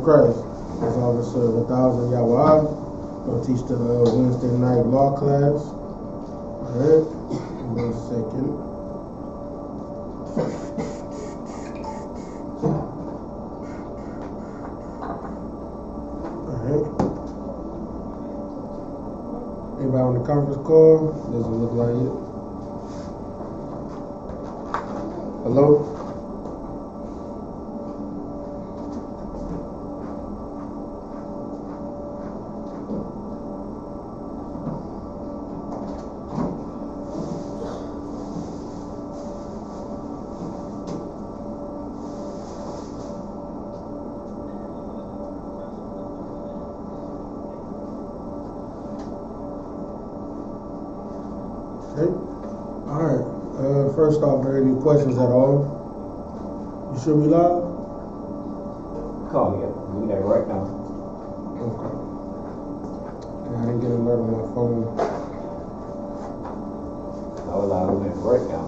Christ. As Officer 1000 Yahweh. Gonna teach the Wednesday night law class. Alright, 1 second. Alright. Anybody on the conference call? Doesn't look like it. Hello? Okay. Alright. First off, are there any questions at all? You sure we live? Come here. We there right now. Okay. Yeah, I didn't get an alert on my phone. I was live. We there right now.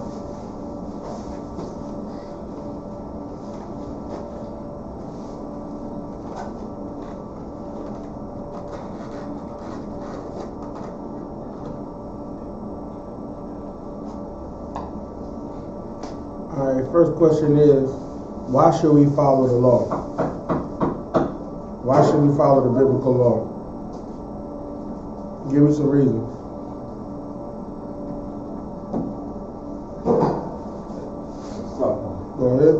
Alright, first question is, why should we follow the law? Why should we follow the biblical law? Give me some reasons. Go ahead.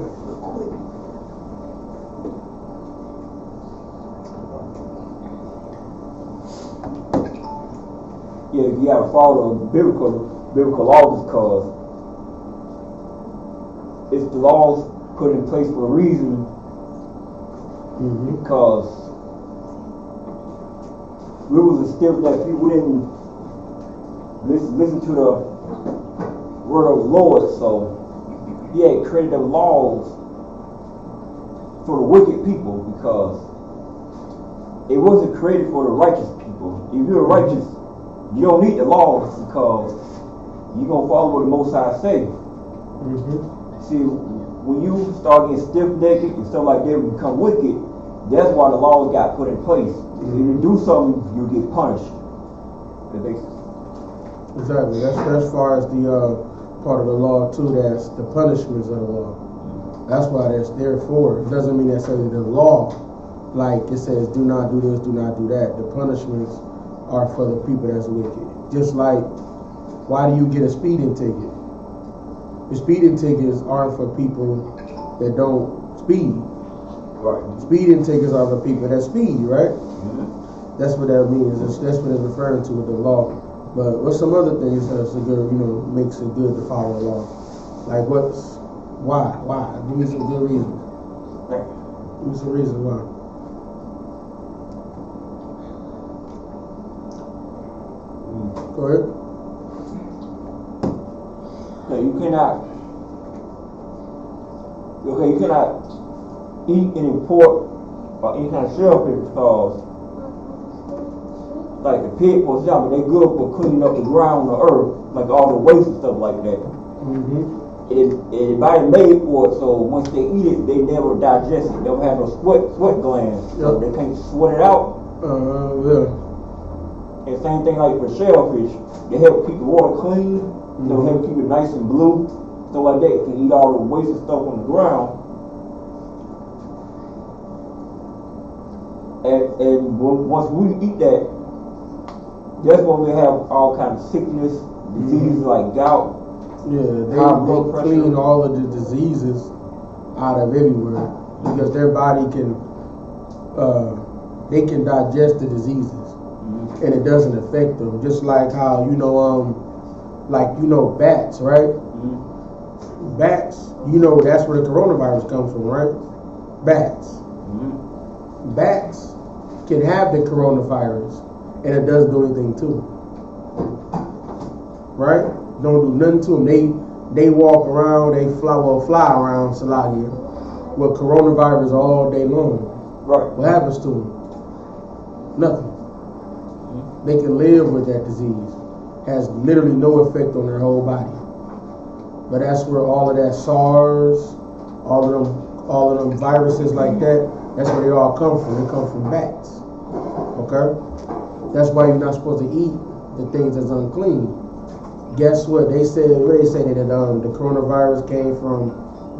Yeah, you gotta follow biblical laws because it's the laws put in place for a reason. Because we was a stiff that people didn't listen to the word of the Lord, so he had created the laws for the wicked people because it wasn't created for the righteous people. If you're righteous, you don't need the laws because you're gonna follow what the Most High say. See, when you start getting stiff-necked and stuff like that, you become wicked. That's why the laws got put in place. If you do something, you get punished. Exactly. That's as far as the part of the law too. That's the punishments of the law. That's why that's there for. It doesn't mean necessarily the law, like it says, do not do this, do not do that. The punishments are for the people that's wicked. Just like, why do you get a speeding ticket? The speeding tickets aren't for people that don't speed. Right. Speeding tickets are for people that speed, right? That's what that means. That's what it's referring to with the law. But what's some other things that's a good, makes it good to follow the law? Like why? Give me some good reasons. Give me some reasons why. Go ahead. Okay, you cannot eat any pork or any kind of shellfish because, like the pig, for example, they're good for cleaning up the ground, the earth, like all the waste and stuff like that. Everybody made for it, so once they eat it, they never digest it. They don't have no sweat glands, so they can't sweat it out. And same thing like for shellfish, they help keep the water clean. They help keep it nice and blue, stuff like that. You can eat all the waste and stuff on the ground. And once we eat that, that's when we have all kinds of sickness, diseases like gout. Yeah, they clean all of the diseases out of everywhere because their body can digest the diseases and it doesn't affect them. Just like how bats, right? Bats, that's where the coronavirus comes from, right? Bats. Bats can have the coronavirus and it doesn't do anything to them. Right? Don't do nothing to them. They walk around, they fly around Salagia with coronavirus all day long. Right. What happens to them? Nothing. They can live with that disease. Has literally no effect on their whole body. But that's where all of that SARS, all of them viruses like that, That's where they all come from. They come from bats. Okay? That's why you're not supposed to eat the things that's unclean. Guess what? They said that the coronavirus came from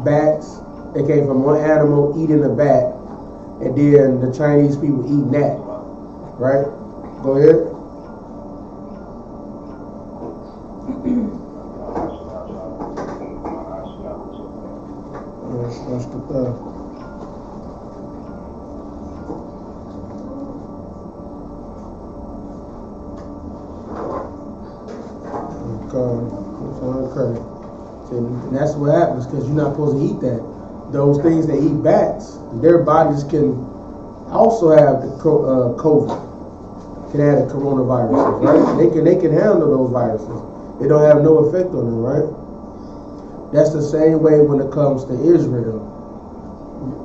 bats. It came from one animal eating a bat, and then the Chinese people eating that. Right? Go ahead. Let's get that. Okay. And that's what happens because you're not supposed to eat that. Those things that eat bats, their bodies can also have the COVID, can have the coronaviruses, right? They can handle those viruses. It don't have no effect on them, right? That's the same way when it comes to Israel.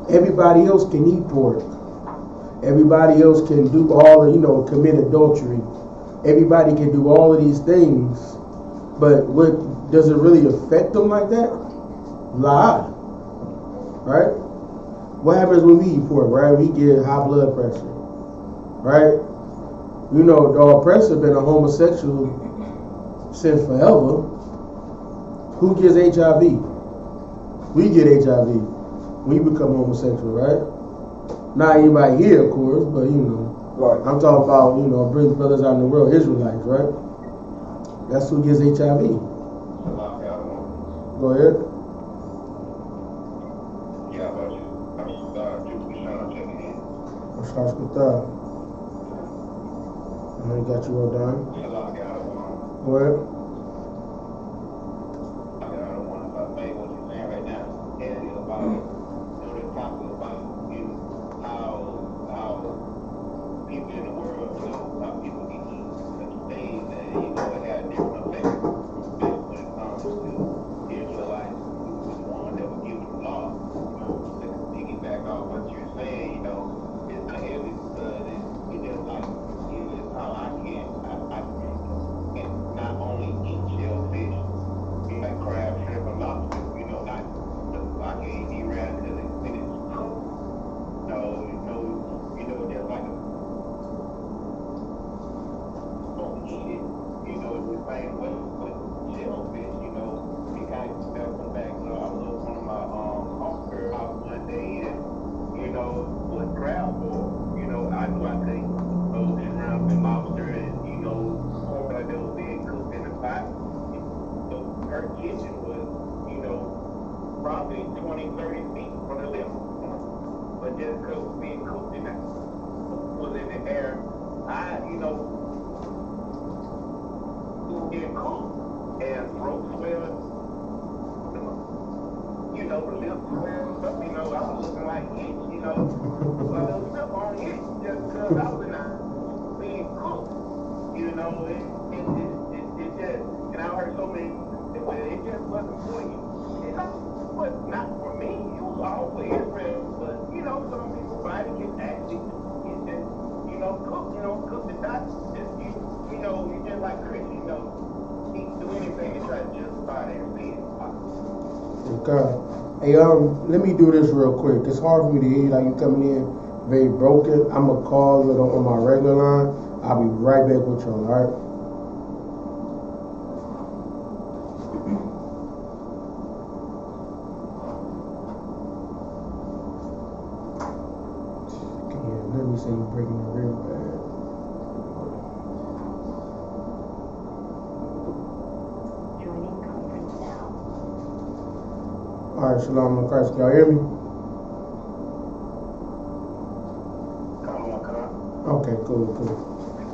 Everybody else can eat pork. Everybody else can do all of, commit adultery. Everybody can do all of these things. But what does it really affect them like that? Lie. Right? What happens when we eat pork, right? We get high blood pressure. Right? The oppressor been a homosexual since forever. Who gets HIV? We get HIV when you become homosexual, right? Not anybody here, of course, but Right. I'm talking about, brothers out in the world, Israelites, right? That's who gets HIV. Go ahead. I got you all done. Go ahead. Okay. Hey, let me do this real quick. It's hard for me to hear you, like you coming in very broken. I'm gonna call it on my regular line. I'll be right back with y'all, alright? Let me say you're breaking it real bad. Joining conference now. Alright, Shalom in Christ. Can y'all hear me? Okay, cool.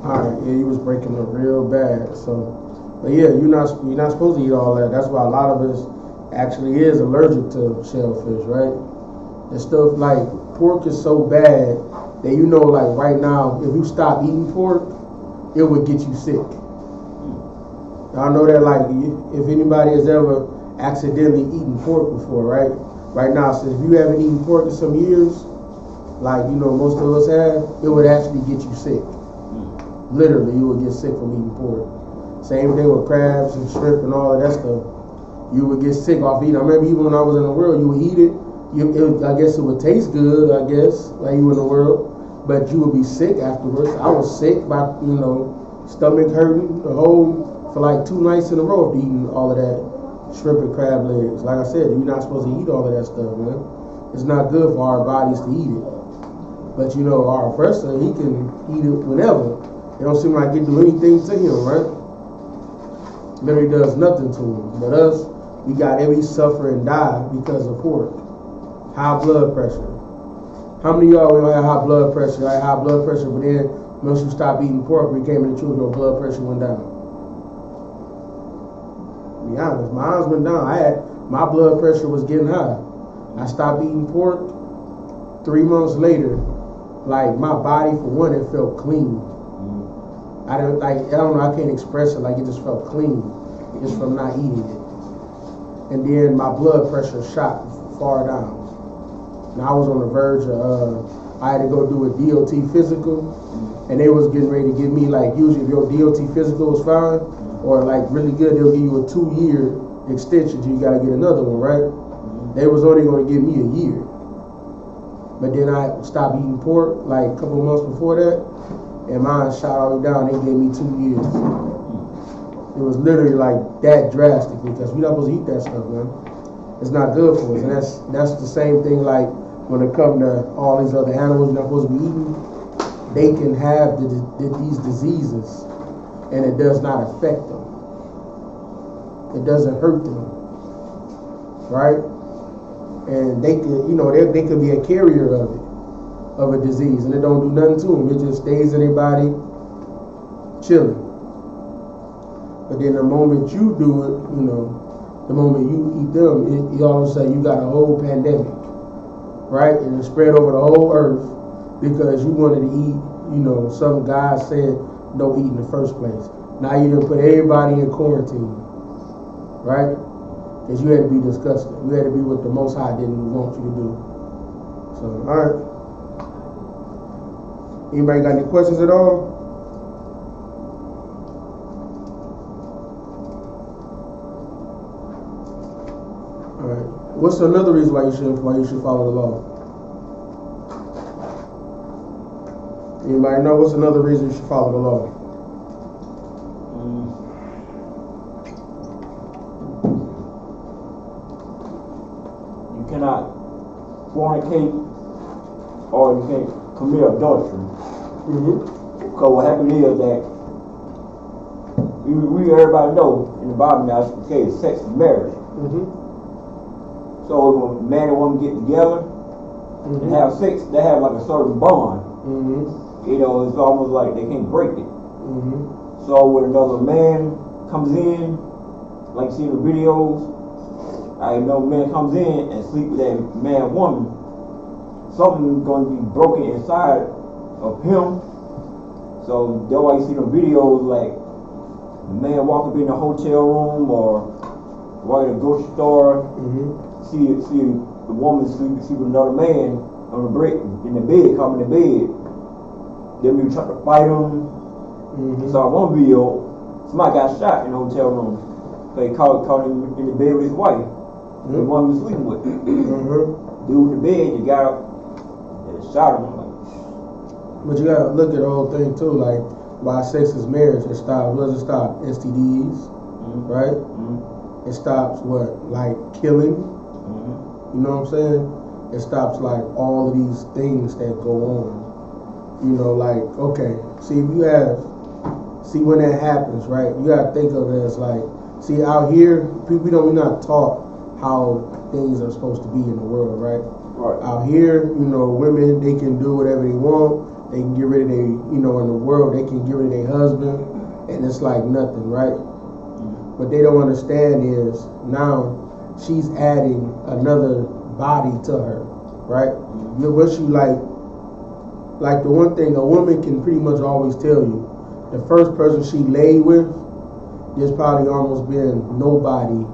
Alright, yeah, you was breaking it real bad. So, but yeah, you're not supposed to eat all that. That's why a lot of us actually is allergic to shellfish, right? The stuff like pork is so bad that like right now, if you stop eating pork, it would get you sick. Y'all know that, like, if anybody has ever accidentally eaten pork before, right? Right now, so if you haven't eaten pork in some years, like, most of us have, it would actually get you sick. Literally, you would get sick from eating pork. Same thing with crabs and shrimp and all of that stuff. You would get sick off eating. I remember even when I was in the world, you would eat it, I guess it would taste good, I guess, like you in the world, but you would be sick afterwards. I was sick by, stomach hurting for like 2 nights in a row of eating all of that shrimp and crab legs. Like I said, you're not supposed to eat all of that stuff, man. It's not good for our bodies to eat it. But our oppressor, he can eat it whenever. It don't seem like it do anything to him, right? Literally does nothing to him. But us, we suffer and die because of pork. High blood pressure. How many of y'all have high blood pressure? I had high blood pressure, but then once you stop eating pork, when you came in the truth, your blood pressure went down. To be honest, mine went down. My blood pressure was getting high. I stopped eating pork. 3 months later, like my body, for one, it felt clean. I don't know, I can't express it, like it just felt clean just from not eating it. And then my blood pressure shot far down. And I was on the verge of, I had to go do a DOT physical, and they was getting ready to give me, like, usually if your DOT physical was fine, or like really good, they'll give you a 2-year extension, so you gotta get another one, right? They was only gonna give me a year. But then I stopped eating pork, like a couple months before that, and mine shot all the way down. They gave me 2 years. It was literally like that drastic, because we're not supposed to eat that stuff, man. It's not good for us. And that's the same thing like when it comes to all these other animals you're not supposed to be eating. They can have these diseases, and it does not affect them. It doesn't hurt them, right? And they could, they could be a carrier of a disease, and it don't do nothing to them. It just stays in their body, chilling. But then the moment you do it, the moment you eat them, it all of a sudden you got a whole pandemic, right? And it spread over the whole earth because you wanted to eat, some guy said don't eat in the first place. Now you done put everybody in quarantine, right? Because you had to be disgusting. You had to be what the Most High didn't want you to do. So, all right. Anybody got any questions at all? All right. What's another reason why you should follow the law? Anybody know what's another reason you should follow the law? You cannot fornicate or you can't commit adultery. Because what happened is that we everybody know in the Bible now, I.S.U.P.K is sex is marriage. So if a man and woman get together and have sex, they have like a certain bond. It's almost like they can't break it. So when another man comes in, like you see in the videos, I know man comes in and sleep with that man woman, something's going to be broken inside of him. So that's why you see the videos like the man walk up in the hotel room or walk in the grocery store, see the woman sleep with another man on the bed, in the bed, coming to bed. Then we try to fight him. Saw one video, somebody got shot in the hotel room. So he caught him in the bed with his wife. The one he was sleeping with. Dude in the bed, you got up and shot him. But you gotta look at the whole thing too, like why sex is marriage. It stops. What does it stop? STDs, right? It stops what? Like killing. You know what I'm saying? It stops like all of these things that go on. Like, okay, see when that happens, right? You gotta think of it as like, see out here, we're not taught how things are supposed to be in the world, right? Out here, women, they can do whatever they want. They can get rid of in the world, they can get rid of their husband, and it's like nothing, right? What they don't understand is now she's adding another body to her, right? What she like the one thing a woman can pretty much always tell you, the first person she laid with, there's probably almost been nobody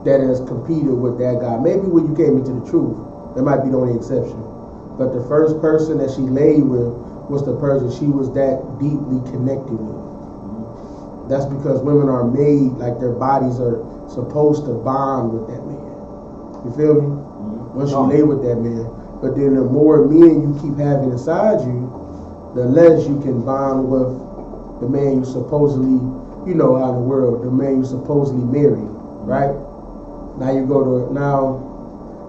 that has competed with that guy. Maybe when you came into the truth, that might be the only exception. But the first person that she laid with was the person she was that deeply connected with. That's because women are made, like their bodies are supposed to bond with that man. You feel me? once you lay with that man. But then the more men you keep having inside you, the less you can bond with the man you supposedly, you know, out in the world, the man you supposedly married, right? Now you go to, now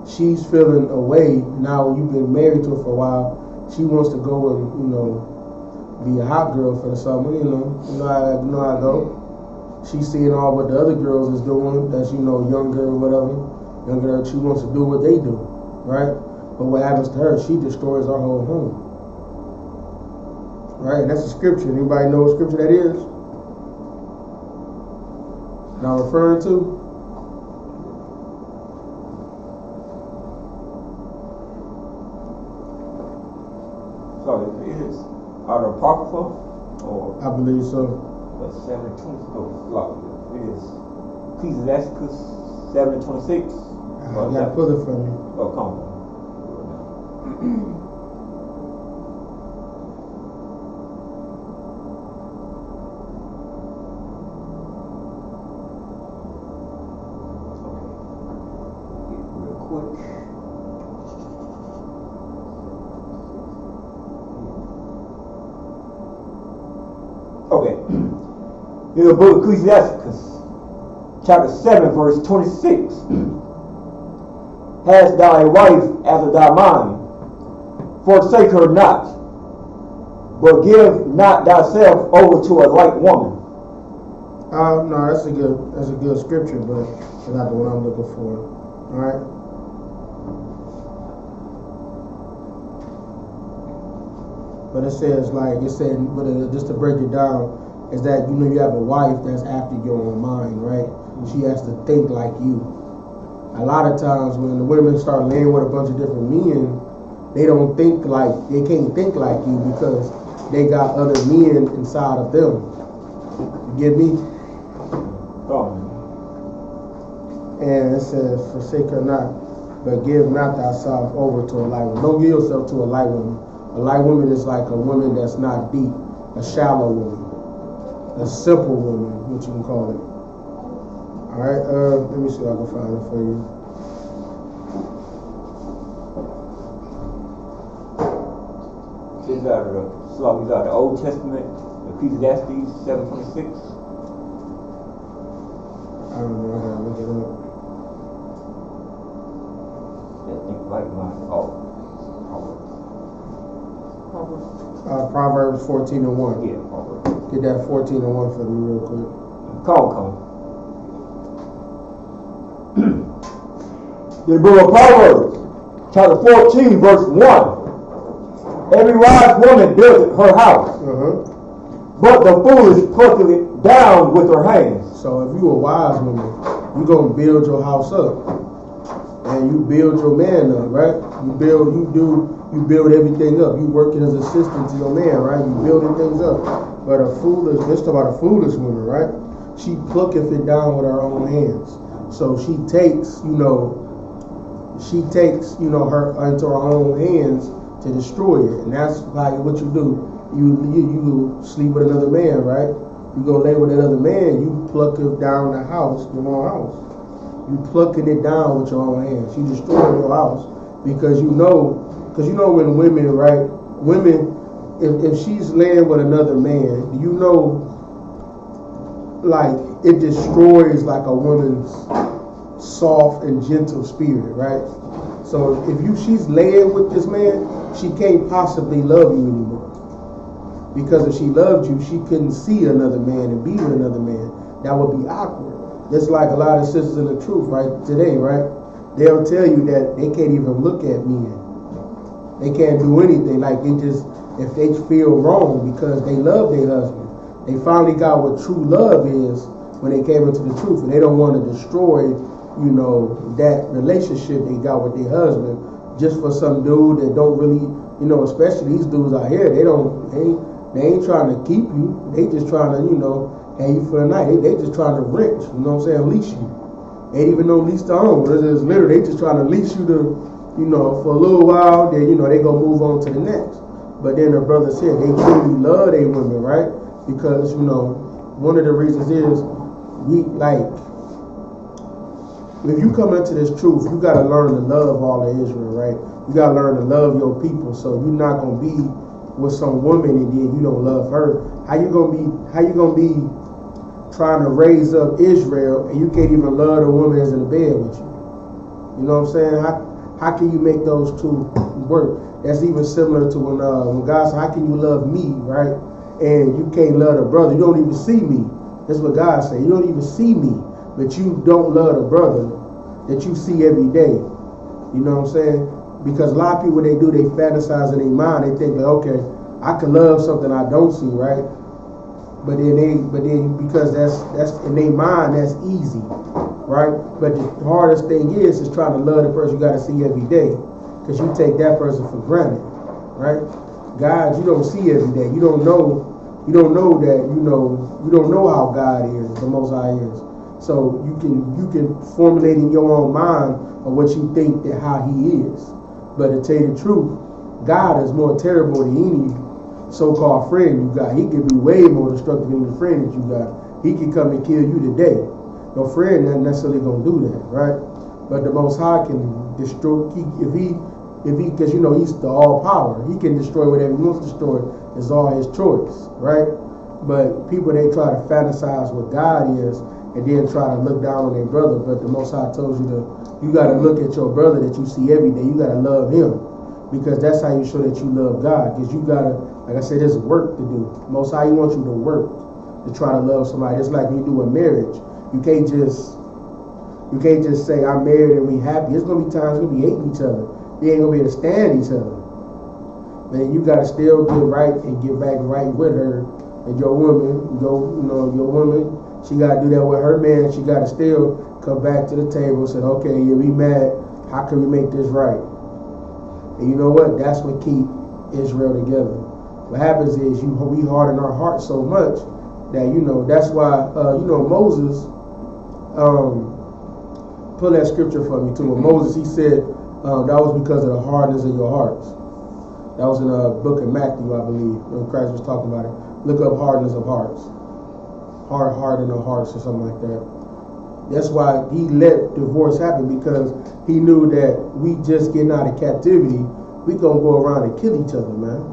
she's feeling away. Now you've been married to her for a while. She wants to go and, you know, be a hot girl for the summer, you know how I go. She's seeing all what the other girls is doing, that's, you know, younger or whatever. Younger, she wants to do what they do, right? But what happens to her, she destroys our whole home. Right? And that's a scripture. Anybody know what scripture that is? That I'm referring to? So it is out of Apocrypha, or I believe so. 7:26. It is Ecclesiastes 7:26. You gotta pull it from me. Oh, come on. Real quick. Okay. In the book of Ecclesiastes, chapter 7, verse 26. Hast thou a wife after thy mind? Forsake her not, but give not thyself over to a like woman. No, that's a good scripture, but it's not the one I'm looking for. All right. But it says, just to break it down, is that, you know, you have a wife that's after your own mind, right? She has to think like you. A lot of times when the women start laying with a bunch of different men, they can't think like you because they got other men inside of them. You get me? Oh. And it says, forsake her not, but give not thyself over to a light woman. Don't give yourself to a light woman. A light woman is like a woman that's not deep, a shallow woman, a simple woman, what you can call it. All right, let me see if I can find it for you. This is out of the Old Testament, Ecclesiastes 7:26. I don't know, I gotta look it up. Yeah, think like mine. Proverbs 14:1. Yeah, Proverbs. Get that 14:1 for me real quick. Come. The book of Proverbs, chapter 14, verse 1. Every wise woman buildeth her house, but the foolish putteth it down with her hands. So if you a wise woman, you gonna build your house up, and you build your man up, right? You build everything up. You working as assistant to your man, right? You building things up. But let's talk about a foolish woman, right? She plucketh it down with her own hands. So she takes, her into her own hands to destroy it. And that's like what you do. You sleep with another man, right? You go lay with another man, you pluck it down the house, your own house. You plucking it down with your own hands. You destroying your house because you know when women, right? Women, if she's laying with another man, you know, like it destroys like a woman's soft and gentle spirit, right? So if she's laying with this man, she can't possibly love you anymore. Because if she loved you, she couldn't see another man and be with another man. That would be awkward. Just like a lot of sisters in the truth, right, today, right? They'll tell you that they can't even look at men. They can't do anything. Like if they feel wrong because they love their husband. They finally got what true love is when they came into the truth. And they don't want to destroy, that relationship they got with their husband just for some dude that don't really, especially these dudes out here, they ain't trying to keep you. They just trying to, have you for the night. They just trying to rent, leash you. They ain't even no lease to own. It's literally, they just trying to leash you to, for a little while, then, they gonna move on to the next. But then the brother said they truly love their women, right? Because, one of the reasons is if you come into this truth, you got to learn to love all of Israel, right? You got to learn to love your people. So you're not gonna be with some woman and then you don't love her. How you gonna be trying to raise up Israel and you can't even love the woman that's in the bed with you? You know what I'm saying? How can you make those two work? That's even similar to when God said, how can you love me, right? And you can't love the brother. You don't even see me. That's what God said. You don't even see me, but you don't love the brother that you see every day. You know what I'm saying? Because a lot of people, they fantasize in their mind. They think that, okay, I can love something I don't see, right? But then because that's in their mind, that's easy, right? But the hardest thing is trying to love the person you got to see every day, because you take that person for granted, right? God, you don't see every day. You don't know that, you don't know how God is, the Most High is. So you can formulate in your own mind of what you think that how He is. But to tell you the truth, God is more terrible than any so-called friend you got. He can be way more destructive than the friend that you got. He can come and kill you today. Your friend not necessarily gonna do that, right? But the Most High can destroy. If he, because He's the all power. He can destroy whatever He wants to destroy. It's all His choice, right? But people, they try to fantasize what God is and then try to look down on their brother. But the Most High tells you got to look at your brother that you see every day. You got to love him, because that's how you show that you love God. Because you got to, like I said, there's work to do. Most High, He wants you to work to try to love somebody. It's like when you do a marriage. You can't just say I'm married and we happy. It's gonna be times we're gonna be hating each other. They ain't gonna be able to stand each other. Man, you gotta still get right and get back right with her. And your woman, your woman, she gotta do that with her man. She gotta still come back to the table and say, okay, yeah, we mad. How can we make this right? And you know what? That's what keep Israel together. What happens is we harden our hearts so much that that's why Moses. Pull that scripture for me too. When Moses, he said that was because of the hardness of your hearts. That was in the book of Matthew, I believe, when Christ was talking about it. Look up hardness of hearts. Harden of hearts or something like that. That's why He let divorce happen, because He knew that we just getting out of captivity, we gonna go around and kill each other, man.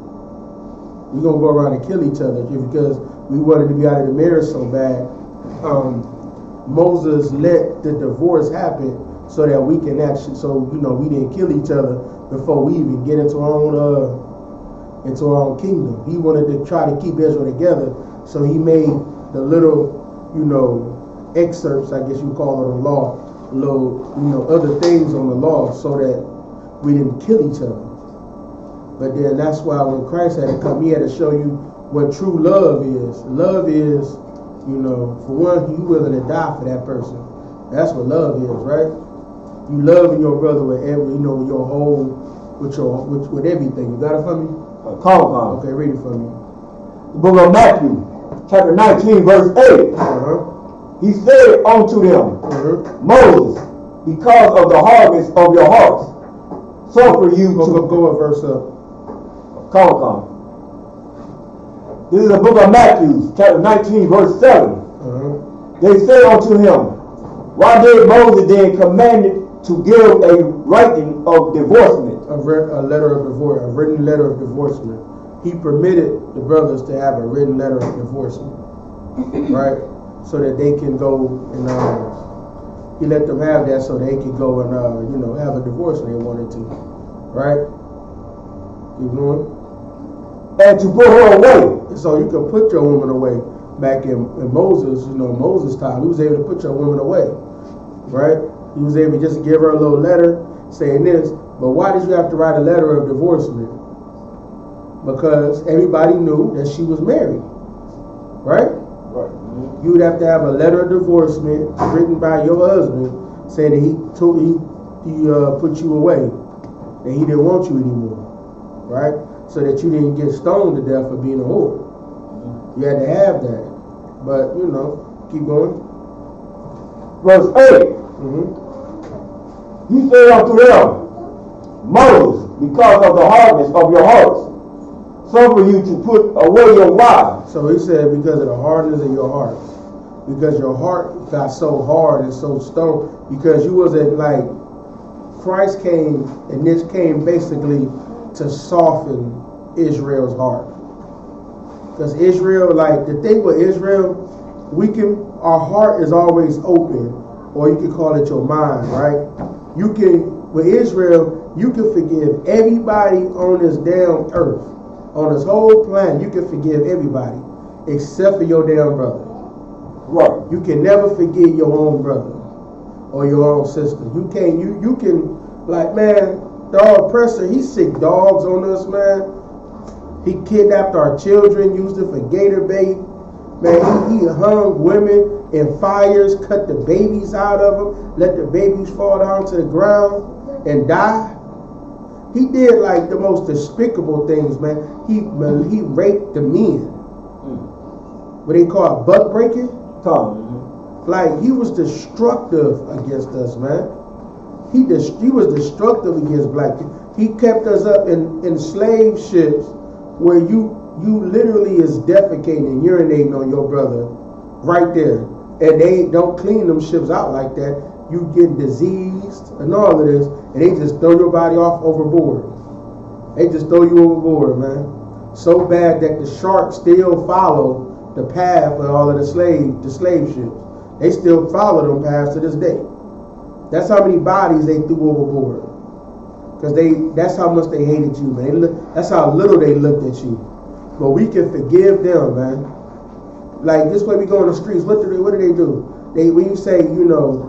We gonna go around and kill each other because we wanted to be out of the marriage so bad. Moses let the divorce happen so that we can actually, we didn't kill each other before we even get into our own kingdom. He wanted to try to keep Israel together, so He made the little, excerpts, I guess you call it, on law, little, other things on the law, so that we didn't kill each other. But then that's why when Christ had to come, He had to show you what true love is. Love is, for one, you willing to die for that person. That's what love is, right? You loving your brother with every, with your whole, with everything. You got it for me? Call. Okay, read it for me. The book of Matthew, chapter 19, verse 8. He said unto them, Moses, because of the hardness of your hearts, suffer you to go a verse up. Call. This is the book of Matthew, chapter 19, verse 7. They said unto him, why did Moses then command to give a writing of divorcement? A letter of divorce, a written letter of divorcement. He permitted the brothers to have a written letter of divorcement, right? So that they can go and He let them have that so they could go and have a divorce if they wanted to, right? Keep going. And to put her away. So you can put your woman away. Back in Moses, Moses' time, he was able to put your woman away, right? He was able just to give her a little letter saying this. But why did you have to write a letter of divorcement? Because everybody knew that she was married, right? Right. You would have to have a letter of divorcement written by your husband saying that he put you away, that he didn't want you anymore, right? So that you didn't get stoned to death for being a whore. You had to have that. But, keep going. Verse 8. He said unto them, Moses, because of the hardness of your hearts, suffer you to put away your wives. So he said, because of the hardness of your hearts. because your heart got so hard and so stone because you wasn't like Christ came, and this came basically to soften Israel's heart. Because Israel, like the thing with Israel, our heart is always open, or you can call it your mind, right? You can, with Israel, you can forgive everybody on this damn earth, on this whole planet. You can forgive everybody except for your damn brother. Right. You can never forget your own brother or your own sister. You can't. You can, like, man, the oppressor. He sick dogs on us, man. He kidnapped our children, used it for gator bait. Man, he hung women in fires, cut the babies out of them, let the babies fall down to the ground and die. He did like the most despicable things, man. He raped the men. What they call buck breaking. Like, he was destructive against us, man. He was destructive against black people. He kept us up in slave ships where you literally is defecating and urinating on your brother right there. And they don't clean them ships out like that. You get diseased and all of this, and they just throw your body off overboard. They just throw you overboard, man. So bad that the sharks still follow the path of all of the slave ships. They still follow them paths to this day. That's how many bodies they threw overboard. Because that's how much they hated you, man. That's how little they looked at you. But we can forgive them, man. Like this way we go on the streets, what do they do? When you say, you know,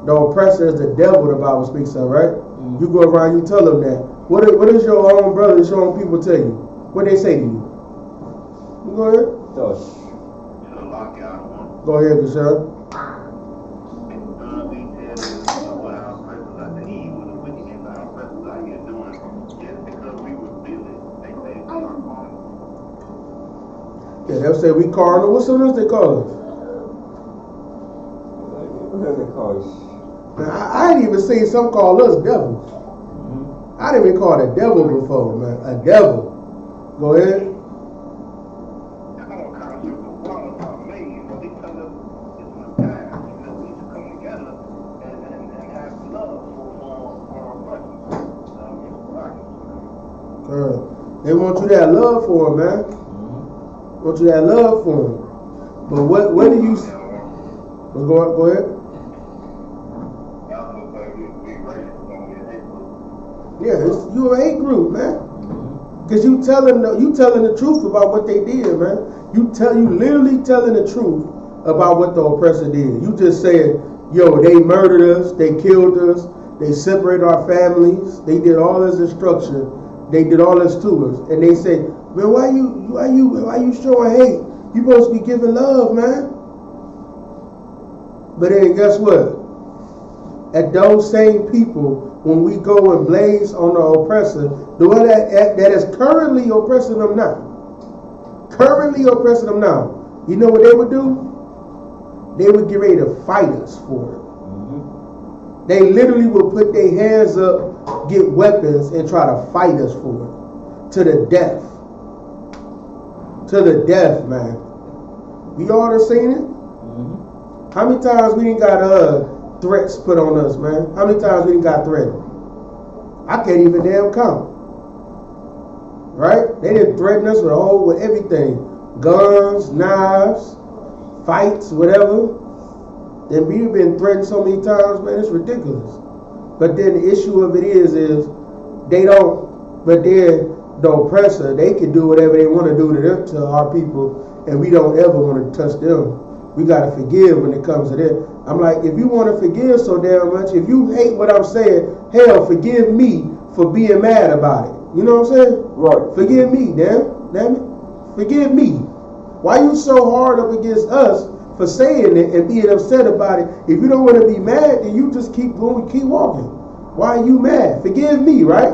the oppressor is the devil, the Bible speaks of, right? You go around, you tell them that. What does your own brothers, your own people tell you? What they say to you? You go ahead. Go ahead, Gashan. Yeah, they'll say we carnal. What's something else they call us? What else they call us? Now, I ain't even seen some call us devils. I didn't even call it a devil before, man. A devil. Go ahead. They want you that love for him, man. Want you that love for him. But what do you? Go ahead. Yeah, you a hate group, man. Because you telling the truth about what they did, man. You literally telling the truth about what the oppressor did. You just said, yo, they murdered us, they killed us, they separated our families, they did all this destruction. They did all this to us, and they say, "Man, why you showing hate? You supposed to be giving love, man." But then guess what? At those same people, when we go and blaze on the oppressor, the one that is currently oppressing them now, you know what they would do? They would get ready to fight us for it. They literally would put their hands up, get weapons, and try to fight us for it. To the death. To the death, man. We all done seen it? How many times we didn't got threats put on us, man? How many times we didn't got threatened? I can't even damn count. Right? They didn't threaten us with everything. Guns, knives, fights, whatever. And we've been threatened so many times, man, it's ridiculous. But then the issue of it is they don't, but they're the oppressor, they can do whatever they want to do to our people, and we don't ever want to touch them. We got to forgive when it comes to that. I'm like, if you want to forgive so damn much, if you hate what I'm saying, hell, forgive me for being mad about it. You know what I'm saying? Right. Forgive me, damn it. Forgive me. Why you so hard up against us for saying it and being upset about it? If you don't want to be mad, then you just keep going, keep walking. Why are you mad? Forgive me, right?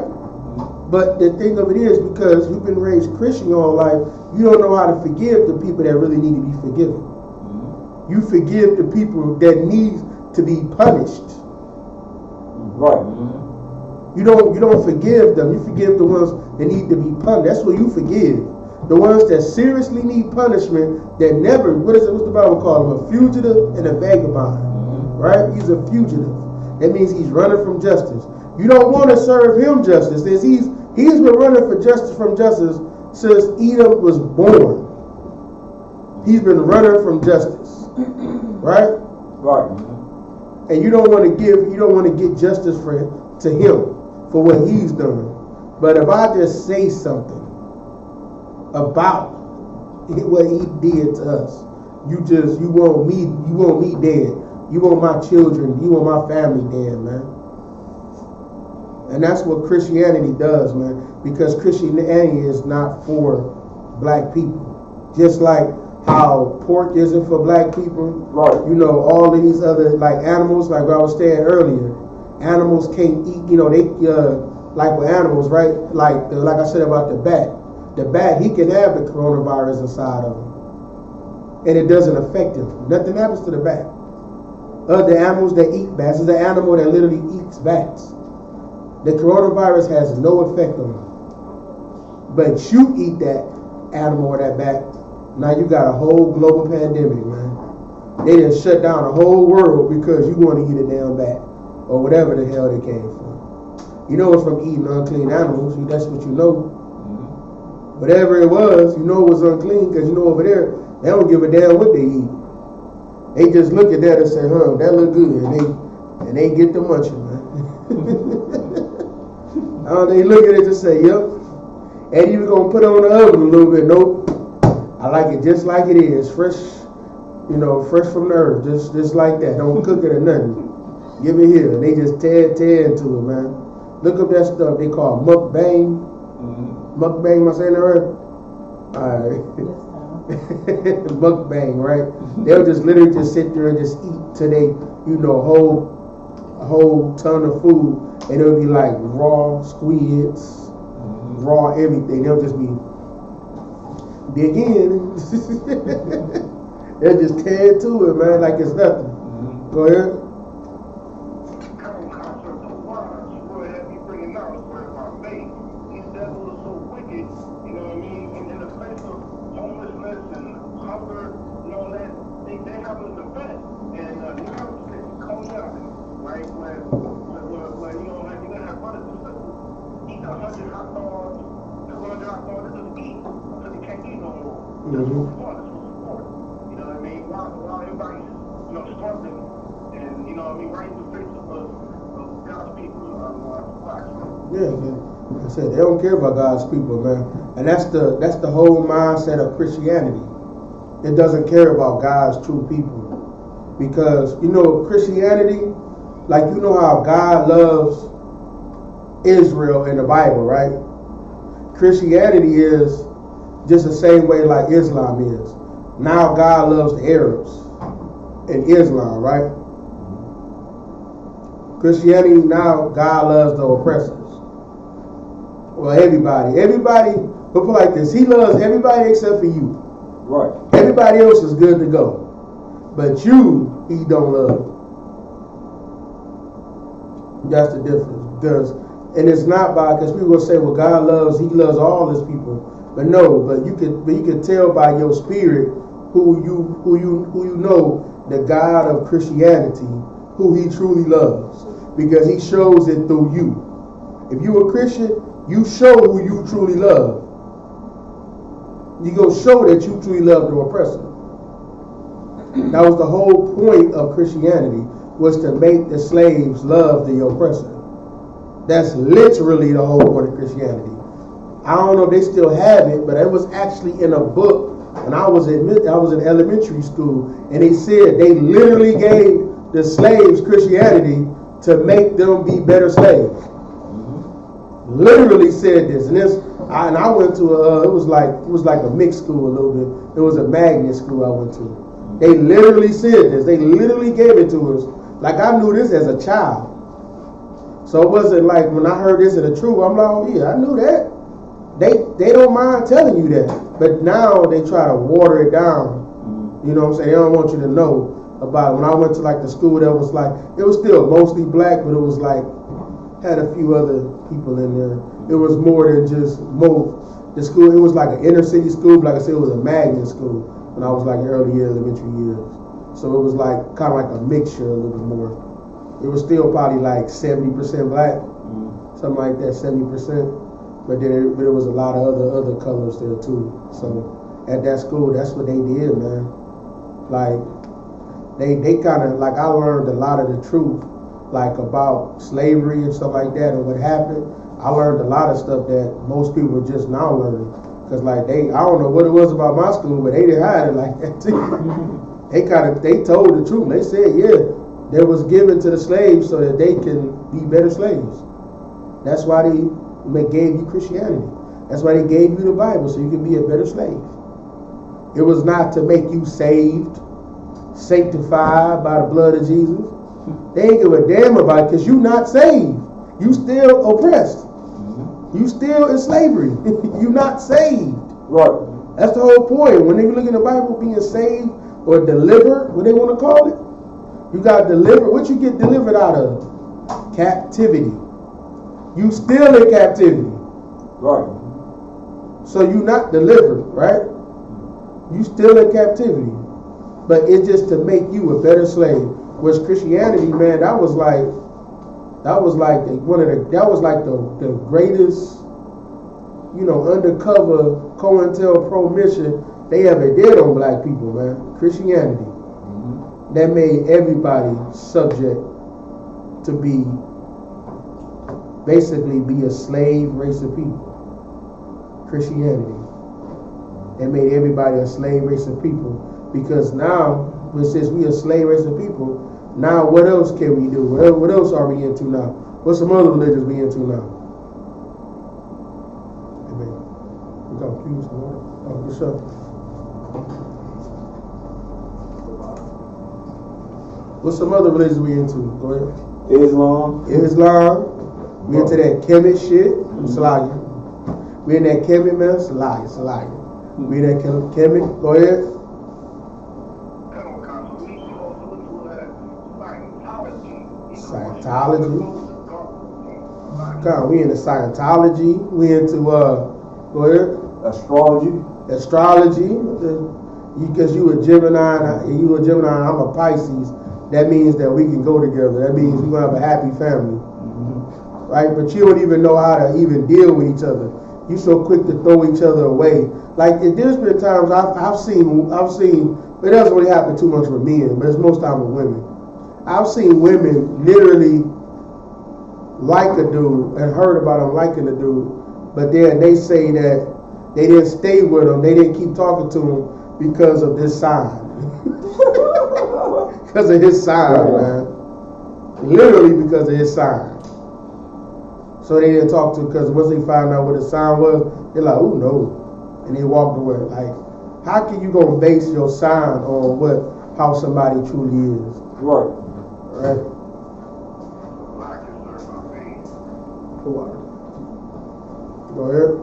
But the thing of it is, because you've been raised Christian your whole life, you don't know how to forgive the people that really need to be forgiven. You forgive the people that need to be punished. Right. You don't forgive them. You forgive the ones that need to be punished. That's what you forgive. The ones that seriously need punishment, that never, what's the Bible call him? A fugitive and a vagabond. Right? He's a fugitive. That means he's running from justice. You don't want to serve him justice. He's been running for justice since Edom was born. He's been running from justice. Right? Right. And you don't want to get justice to him for what he's done. But if I just say something about what he did to us, you want me dead. You want my children, you want my family dead, man. And that's what Christianity does, man. Because Christianity is not for black people. Just like how pork isn't for black people. Right. You know, all of these other, like animals, like what I was saying earlier. Animals can't eat, you know, they, like with animals, right? Like I said about the bat. The bat, he can have the coronavirus inside of him. And it doesn't affect him. Nothing happens to the bat. Other animals that eat bats is an animal that literally eats bats. The coronavirus has no effect on them. But you eat that animal or that bat, now you got a whole global pandemic, man. They just shut down the whole world because you want to eat a damn bat or whatever the hell they came from. You know it's from eating unclean animals. That's what you know. Whatever it was, you know it was unclean because you know over there, they don't give a damn what they eat. They just look at that and say, that look good. And they get the munching, man. They look at it and say, yep. And you gonna put it on the oven a little bit. Nope. I like it just like it is. Fresh, fresh from the earth. Just like that. Don't cook it or nothing. Give it here. They just tear into it, man. Look up that stuff they call mukbang. Mukbang, am I saying that right? Alright. Mukbang, right? They'll just literally just sit there and just eat till they, a whole ton of food. And it'll be like raw squids, raw everything. They'll just be dig in. They'll just tear into it, man, like it's nothing. Go ahead. Yeah, like I said, they don't care about God's people, man. And that's the whole mindset of Christianity. It doesn't care about God's true people. Because, Christianity, like how God loves Israel in the Bible, right? Christianity is just the same way like Islam is. Now God loves the Arabs in Islam, right? Christianity, now God loves the oppressors. Well, everybody, but put like this, he loves everybody except for you. Right. Everybody else is good to go. But you, he don't love. That's the difference. And it's not because people will say, well, God loves, he loves all his people. But no, but you can tell by your spirit who you know the God of Christianity, who he truly loves. Because he shows it through you. If you're a Christian, you show who you truly love. You go show that you truly love the oppressor. That was the whole point of Christianity, was to make the slaves love the oppressor. That's literally the whole point of Christianity. I don't know if they still have it, but it was actually in a book when I was in elementary school, and they said they literally gave the slaves Christianity to make them be better slaves. Literally said this, and I went to it was like a mixed school a little bit. It was a magnet school I went to. They literally said this. They literally gave it to us. Like I knew this as a child. So it wasn't like when I heard this in the truth, I'm like, oh yeah, I knew that. They don't mind telling you that, but now they try to water it down. You know what I'm saying? They don't want you to know about it. When I went to like the school, that was like, it was still mostly black, but it was like had a few other people in there. It was more than just the school, it was like an inner city school, but like I said, it was a magnet school when I was like in early elementary years. So it was like kind of like a mixture a little bit more. It was still probably like 70% black, something like that, 70%. But then it was a lot of other colors there too. So at that school, that's what they did, man. Like they kind of, like, I learned a lot of the truth, like about slavery and stuff like that and what happened. I learned a lot of stuff that most people are just now learning. Cause like I don't know what it was about my school, but they didn't hide it like that too. They told the truth. They said, yeah, that was given to the slaves so that they can be better slaves. That's why they gave you Christianity. That's why they gave you the Bible, so you can be a better slave. It was not to make you saved, sanctified by the blood of Jesus. They ain't give a damn about it because you not saved. You still oppressed. You still in slavery. You not saved. Right. That's the whole point. When they look in the Bible, being saved or delivered, what they want to call it, you got delivered. What you get delivered out of? Captivity. You still in captivity. Right. So you not delivered, right? You still in captivity. But it's just to make you a better slave. Whereas Christianity, man, that was like the greatest, undercover COINTELPRO mission they ever did on black people, man. Christianity. That made everybody subject to basically be a slave race of people. Christianity. It made everybody a slave race of people. Because now, since we a slave race of people, now what else can we do? What else are we into now? What some other religions we into now? Amen. We got please some water. Oh, what's up? What's some other religions we into? Go ahead. Islam. We into that Kemet shit. Salaya. We in that Kemet, man. Salaya. We in that Kemet. Go ahead. Scientology. God, we into Scientology. We into go ahead. Astrology. Because you a Gemini, I'm a Pisces. That means that we can go together. That means we're gonna have a happy family. Right? But you don't even know how to even deal with each other. You so quick to throw each other away. Like there's been times I've seen, but it doesn't really happen too much with men, but it's most time with women. I've seen women literally like a dude and heard about him liking a dude, but then they say that they didn't stay with him, they didn't keep talking to him because of this sign. Because of his sign, man. Literally because of his sign. So they didn't talk to him because once they found out what his sign was, they're like, oh no. And they walked away. Like, how can you go base your sign on how somebody truly is? Right. Right. Go ahead.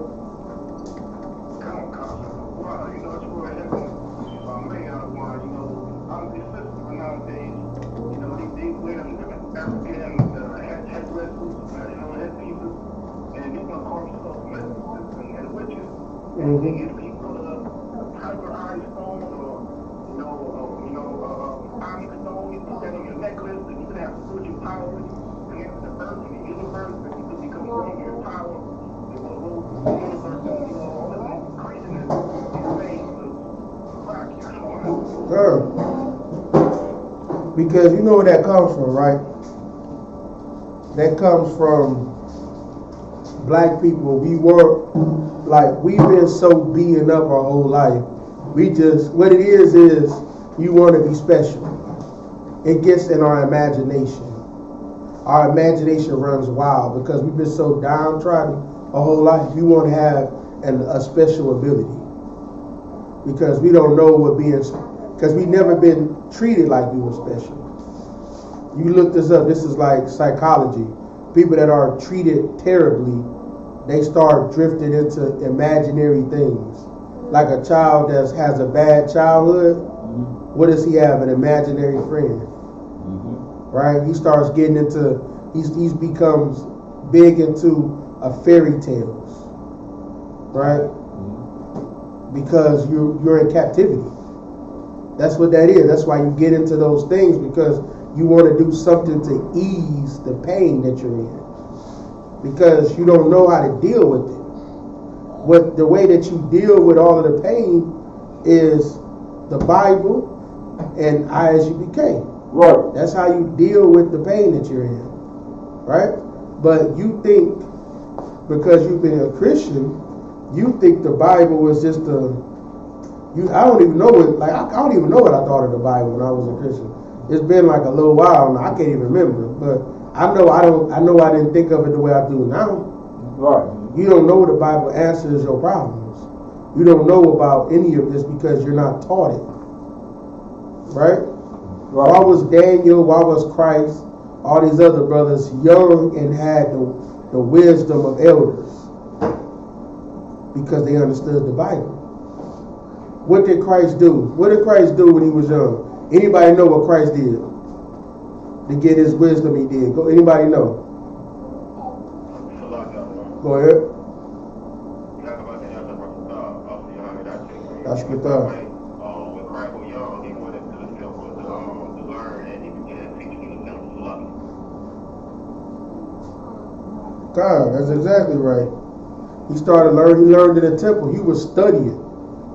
Because you know where that comes from, right? That comes from black people. We've been so beaten up our whole life. What it is you want to be special. It gets in our imagination. Our imagination runs wild because we've been so downtrodden our whole life. We want to have a special ability. Because we don't know because we never been treated like we were special. You look this up, this is like psychology. People that are treated terribly, they start drifting into imaginary things. Like a child that has a bad childhood, what does he have? An imaginary friend. Right? He starts getting into, he becomes big into fairy tales. Right? because you're in captivity. That's what that is. That's why you get into those things, because you want to do something to ease the pain that you're in, because you don't know how to deal with it. The way that you deal with all of the pain is the Bible and I.S.U.P.K. Right. That's how you deal with the pain that you're in, right? But you think, because you've been a Christian, you think the Bible was just I don't even know what I don't even know what I thought of the Bible when I was a Christian. It's been like a little while now. I can't even remember, but I know I didn't think of it the way I do now. Right. You don't know the Bible answers your problems. You don't know about any of this because you're not taught it. Right? Why was Daniel, why was Christ, all these other brothers young and had the wisdom of elders? Because they understood the Bible. What did Christ do? What did Christ do when he was young? Anybody know what Christ did to get his wisdom? He did. Anybody know? Go ahead. That's good stuff. When Christ was young, he wanted to learn, and he began teaching himself to love. God, that's exactly right. He started learning. He learned in the temple. He was studying.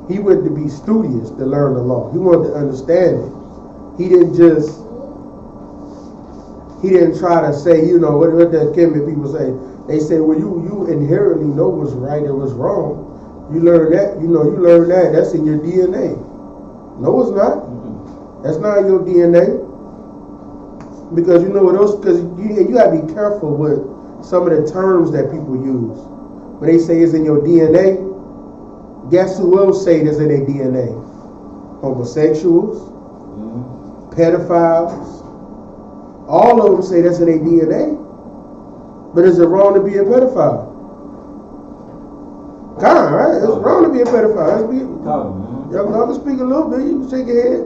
He went to be studious to learn the law. He wanted to understand it. He didn't try to say, what the Kemet people say. They say, well, you inherently know what's right and what's wrong. You learn that, you learn that. That's in your DNA. No, it's not. That's not in your DNA. Because because you gotta be careful with some of the terms that people use. When they say it's in your DNA, guess who else say it's in their DNA? Homosexuals, pedophiles, all of them say that's in their DNA. But is it wrong to be a pedophile? God, right? It's wrong to be a pedophile. Y'all can speak a little bit. You can shake your head.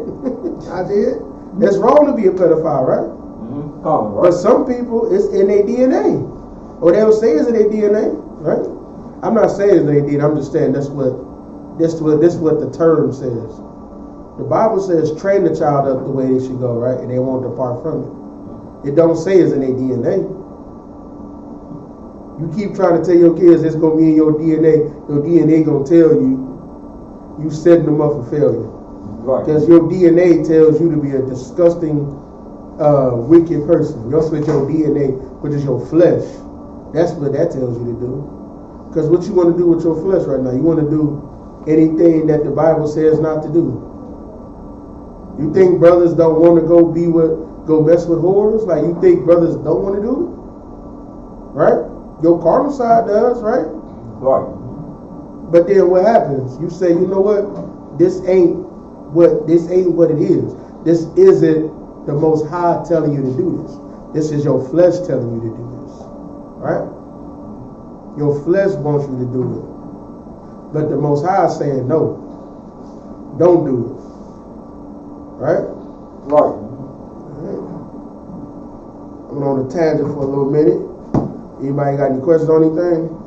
I did. It's wrong to be a pedophile, right? But some people, it's in their DNA. Or they'll say it's in their DNA, right? I'm not saying it's in their DNA. I'm just saying this what the term says. The Bible says train the child up the way they should go, right? And they won't depart from it. It don't say it's in their DNA. You keep trying to tell your kids it's going to be in your DNA. Your DNA going to tell you setting them up for failure. Because your DNA tells you to be a disgusting, wicked person. That's what your DNA, which is your flesh. That's what that tells you to do. Because what you want to do with your flesh right now, you want to do anything that the Bible says not to do. You think brothers don't want to go mess with whores? Like, you think brothers don't want to do it? Right? Your carnal side does, right? Right. But then what happens? You say, you know what? This ain't what it is. This isn't the Most High telling you to do this. This is your flesh telling you to do this. Right? Your flesh wants you to do it. But the Most High is saying, no. Don't do it. Right? Right. I went on a tangent for a little minute. Anybody got any questions on anything?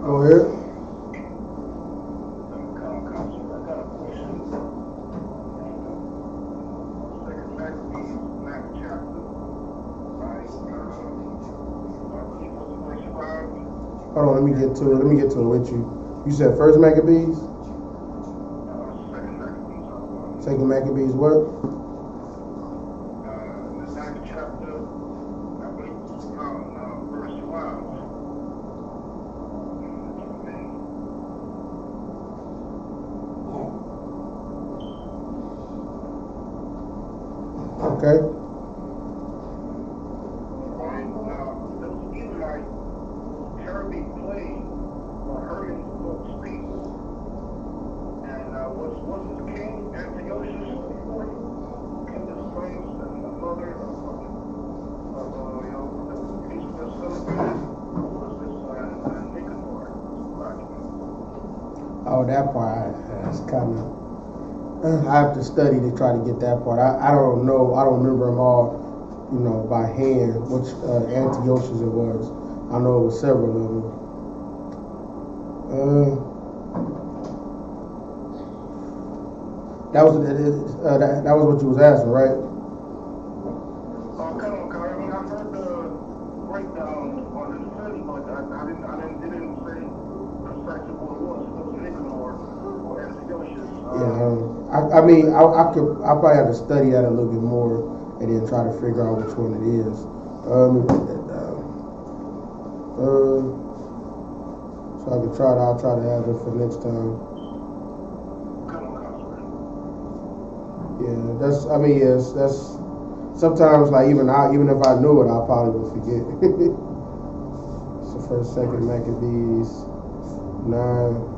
Go ahead. Hold on, let me get to it with you. You said first Maccabees? Second Maccabees what? The second chapter, I believe it's verse 12. Okay. Those Israelites terribly played or hurting folks' people. And what's his king? Antiochus before him? King of the slaves and the mother of the feast was celebrated. Was this Nicanor? Oh, that part is kind of. I have to study to try to get that part. I don't know. I don't remember them all, by hand, which Antiochus it was. I know it was several of them. That was what you was asking, right? Kind of, I mean, I heard the breakdown on the study, but it didn't say precisely what it was. It was Nicholas or Antiochus. I mean, I probably have to study that a little bit more and then try to figure out which one it is. Let me put that down. So I can I'll try to have it for next time. Yeah, that's sometimes like even if I knew it, I probably would forget. So first, second Maccabees 9.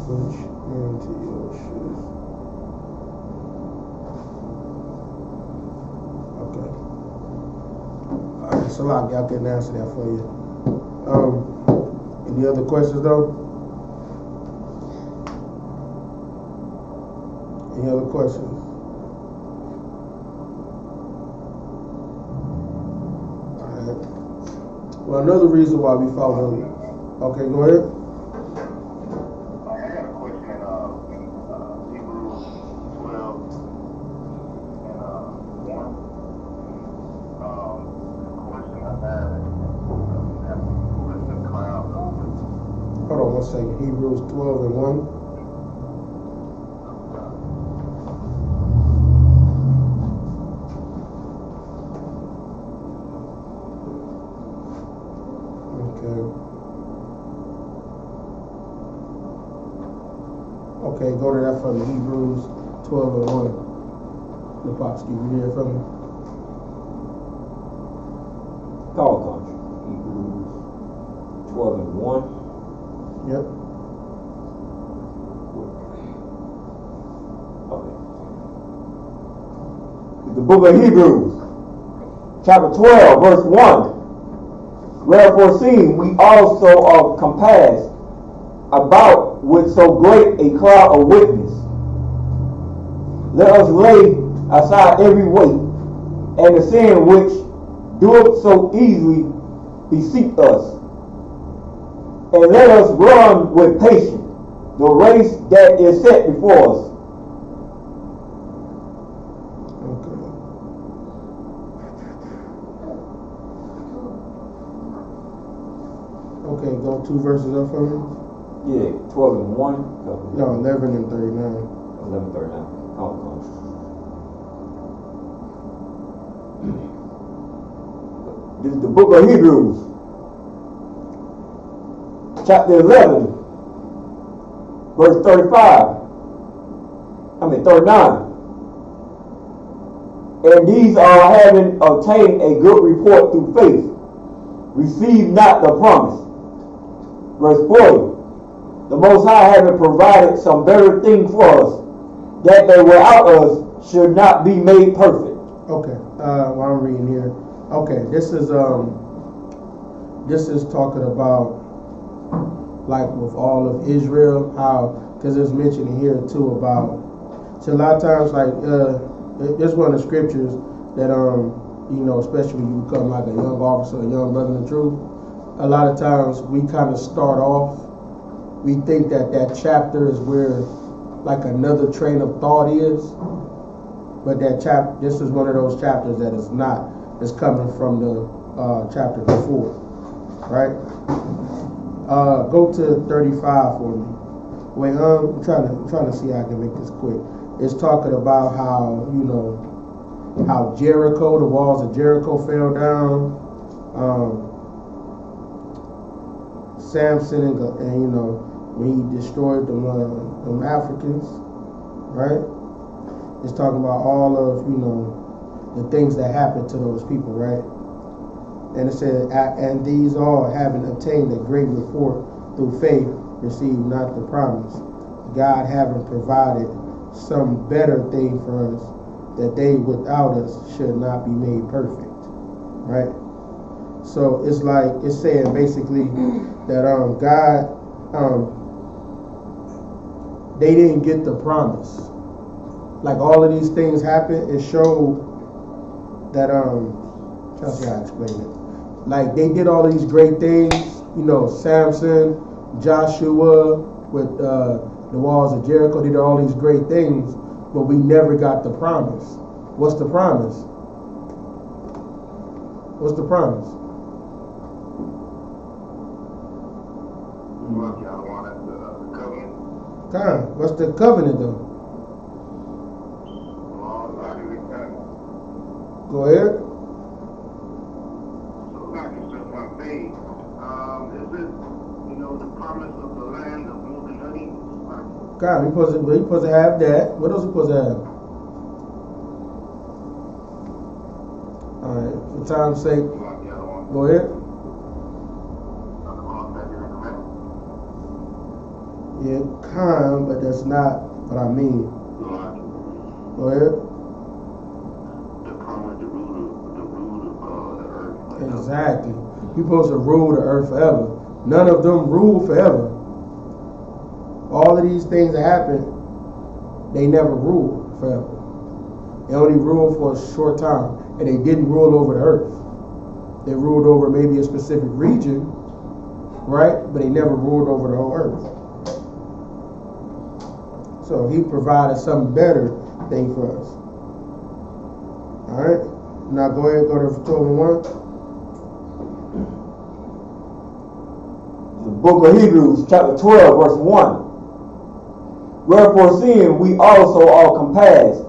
Which Antiochus? Okay. Alright, so y'all can answer that for you. Any other questions though? Any other questions? Alright. Well, another reason why we follow them. Okay, go ahead. I had a question in Hebrews 12 and 1. The question I have is, who is the cloud over? Hold on 1 second. Hebrews 12 and 1. Okay, go to that from Hebrews 12 and 1. Napotsky, you hear it from me? Call country. Hebrews 12 and 1. Yep. Okay. The book of Hebrews, chapter 12, verse 1. Wherefore, seeing we also are compassed about with so great a cloud of witness, let us lay aside every weight and the sin which doeth so easily beset us, and let us run with patience the race that is set before us. Okay, go 2 verses up from me. Yeah, 12 and 1. No, 11 and 39. 11:39. Call country. This is the book of Hebrews, chapter 11, verse 39. And these are having obtained a good report through faith, receive not the promise. Verse 40. The Most High having provided some better thing for us, that they without us should not be made perfect. Okay, while I'm reading here. Okay, this is talking about like with all of Israel, how, because it's mentioned here too about, so a lot of times like it's one of the scriptures that especially when you become like a young officer, a young brother in the truth, a lot of times we kind of start off, we think that chapter is where like another train of thought is, but this is one of those chapters that is not. It's coming from the chapter before, right? Go to 35 for me. Wait, I'm trying to see how I can make this quick. It's talking about how how Jericho, the walls of Jericho fell down. Samson and when he destroyed them Africans, right? It's talking about all of the things that happened to those people, right? And it said, and these all having obtained a great report through faith, received not the promise. God having provided some better thing for us, that they without us should not be made perfect, right? So it's like it's saying basically that God they didn't get the promise. Like all of these things happened, it showed that trying to see how I explain it. Like they did all these great things, you know, Samson, Joshua with the walls of Jericho, did all these great things, but we never got the promise. What's the promise? What's the promise? Time. What's the covenant though? Go ahead. So like it's just one thing. Is it, you know, the promise of the land of milk and honey? God, we supposed to have that. What else we supposed to have? Alright, for time's sake. Go ahead. Yeah, kind, but that's not what I mean. Go ahead. Exactly. You're supposed to rule the earth forever. None of them rule forever. All of these things that happen, they never ruled forever. They only ruled for a short time. And they didn't rule over the earth. They ruled over maybe a specific region, right? But they never ruled over the whole earth. So he provided something better thing for us. Alright? Now go ahead, go to 12:1. The book of Hebrews, chapter 12, verse 1. Wherefore, seeing we also are compassed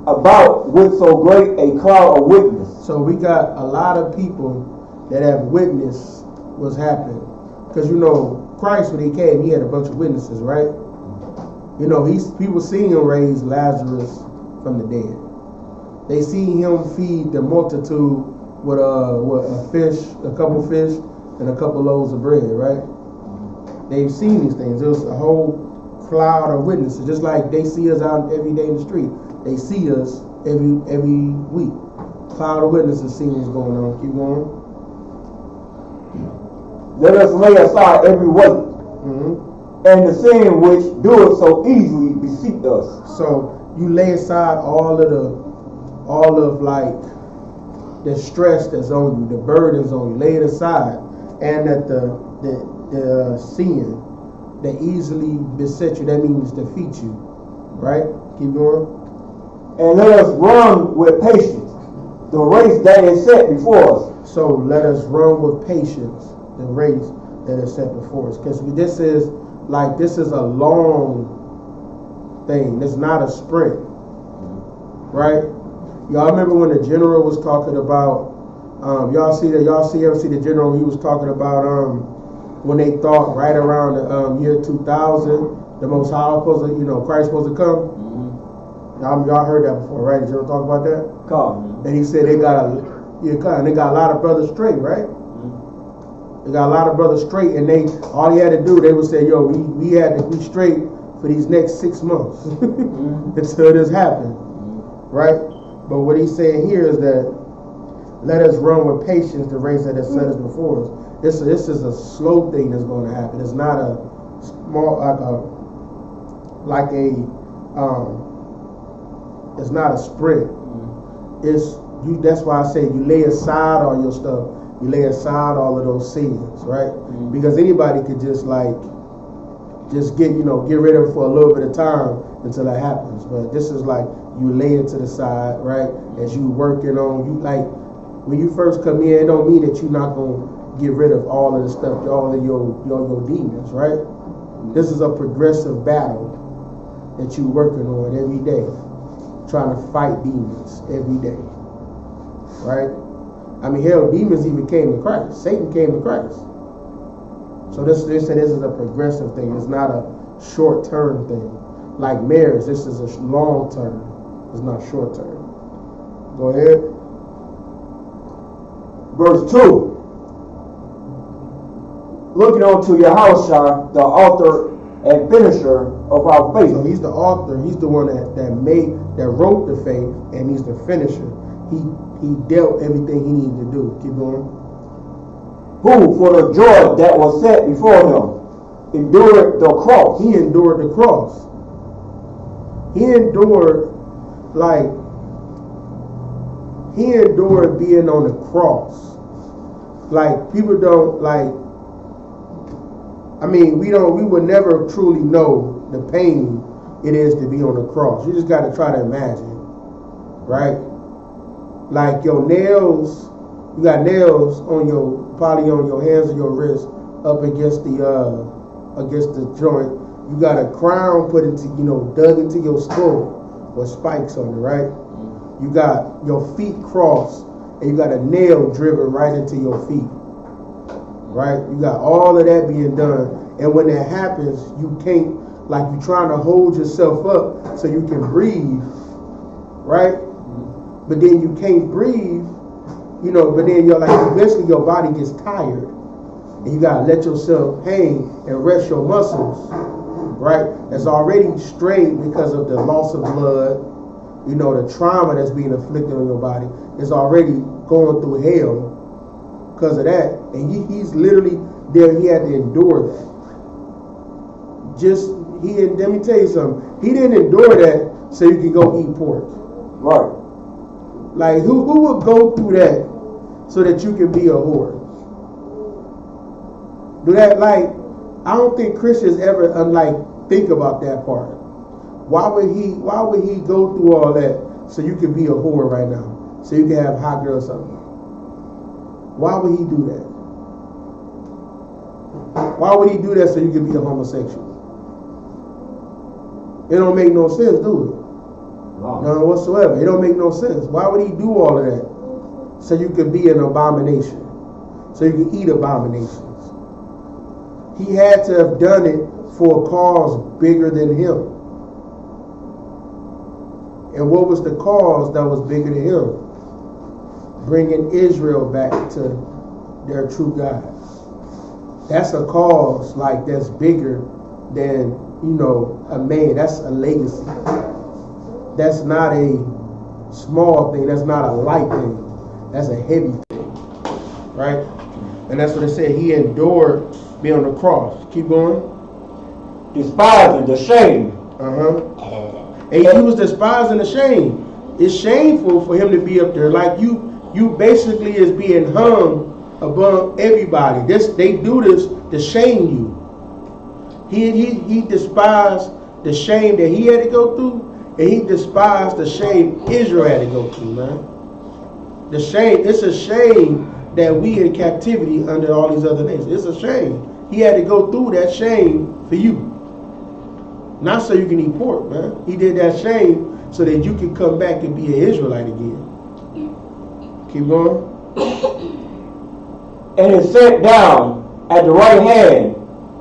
about with so great a cloud of witness. So we got a lot of people that have witnessed what's happened. Because you know, Christ, when he came, he had a bunch of witnesses, right? You know, people seen him raise Lazarus from the dead. They seen him feed the multitude with a fish, a couple fish, and a couple loaves of bread, right? They've seen these things. There was a whole cloud of witnesses, just like they see us out every day in the street. They see us every week. Cloud of witnesses see what's going on. Keep going. Let us lay aside every weight and the sin which doeth so easily beset us. So you lay aside all of like the stress that's on you, the burdens on you. Lay it aside, and that the sin that easily beset you. That means defeat you, right? Keep going. And let us run with patience the race that is set before us. So let us run with patience the race that is set before us. Because this is a long thing. It's not a sprint. Right? Y'all remember when the general was talking about y'all see the general, he was talking about when they thought right around the year 2000 the Most High was supposed to, Christ supposed to come. Y'all heard that before, right? Did you talk about that? Come. And he said they got a lot of brothers straight, right? They got a lot of brothers straight, and all he had to do, they would say, yo, we had to be straight for these next 6 months until this happened, right? But what he's saying here is that let us run with patience the race that is set us before us. This is a slow thing that's going to happen. It's not a small it's not a sprint. That's why I say you lay aside all your stuff. You lay aside all of those sins, right? Because anybody could just get rid of it for a little bit of time until that happens. But this is like you lay it to the side, right? As you working on when you first come in, it don't mean that you're not gonna get rid of all of the stuff, all of your demons, right? This is a progressive battle that you're working on every day, trying to fight demons every day, right? I mean, hell, demons even came to Christ. Satan came to Christ. So this is a progressive thing. It's not a short-term thing. Like marriage, this is a long-term. It's not short-term. Go ahead. Verse 2. Looking unto Yahanna, the author and finisher of our faith. So he's the author. He's the one that wrote the faith, and he's the finisher. He dealt everything he needed to do. Keep going. Who, for the joy that was set before him, endured the cross. He endured the cross. He endured being on the cross. Like, people don't we would never truly know the pain it is to be on the cross. You just got to try to imagine, right? Like your nails, you got nails on probably on your hands or your wrist up against the joint. You got a crown put into, dug into your skull with spikes on it, right? You got your feet crossed and you got a nail driven right into your feet, right? You got all of that being done. And when that happens, you can't, you're trying to hold yourself up so you can breathe, right? But then you can't breathe, but then eventually your body gets tired. And you gotta let yourself hang and rest your muscles, right? That's already strained because of the loss of blood, the trauma that's being inflicted on your body is already going through hell because of that. And he's literally there, he had to endure that. Let me tell you something. He didn't endure that so you can go eat pork. Right. Like, who would go through that so that you can be a whore? Do that, I don't think Christians ever think about that part. Why would he go through all that so you can be a whore right now? So you can have hot girl something? Why would he do that? Why would he do that so you can be a homosexual? It don't make no sense, do it? No. None whatsoever. It don't make no sense. Why would he do all of that? So you could be an abomination. So you can eat abominations. He had to have done it for a cause bigger than him. And what was the cause that was bigger than him? Bringing Israel back to their true God. That's a cause that's bigger than, a man. That's a legacy. That's not a small thing. That's not a light thing. That's a heavy thing. Right? And that's what it said. He endured being on the cross. Keep going. Despising the shame. And he was despising the shame. It's shameful for him to be up there. You basically is being hung above everybody. They do this to shame you. He despised the shame that he had to go through, and he despised the shame Israel had to go through, man. The shame, it's a shame that we in captivity under all these other nations. It's a shame. He had to go through that shame for you. Not so you can eat pork, man. He did that shame so that you can come back and be an Israelite again. Keep going. And is sat down at the right hand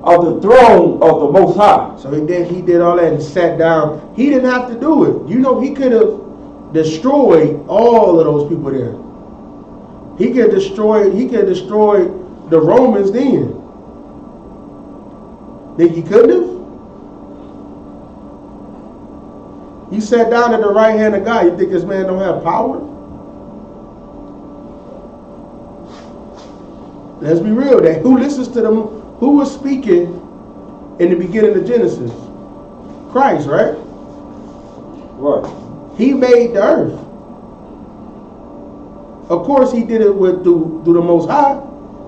of the throne of the Most High. So he did all that and sat down. He didn't have to do it. He could have destroyed all of those people there. He could have destroyed the Romans then. Think he couldn't have? He sat down at the right hand of God. You think this man don't have power? Let's be real. That who listens to them? Who was speaking in the beginning of Genesis? Christ, right? Right. He made the earth. Of course, he did it through the Most High,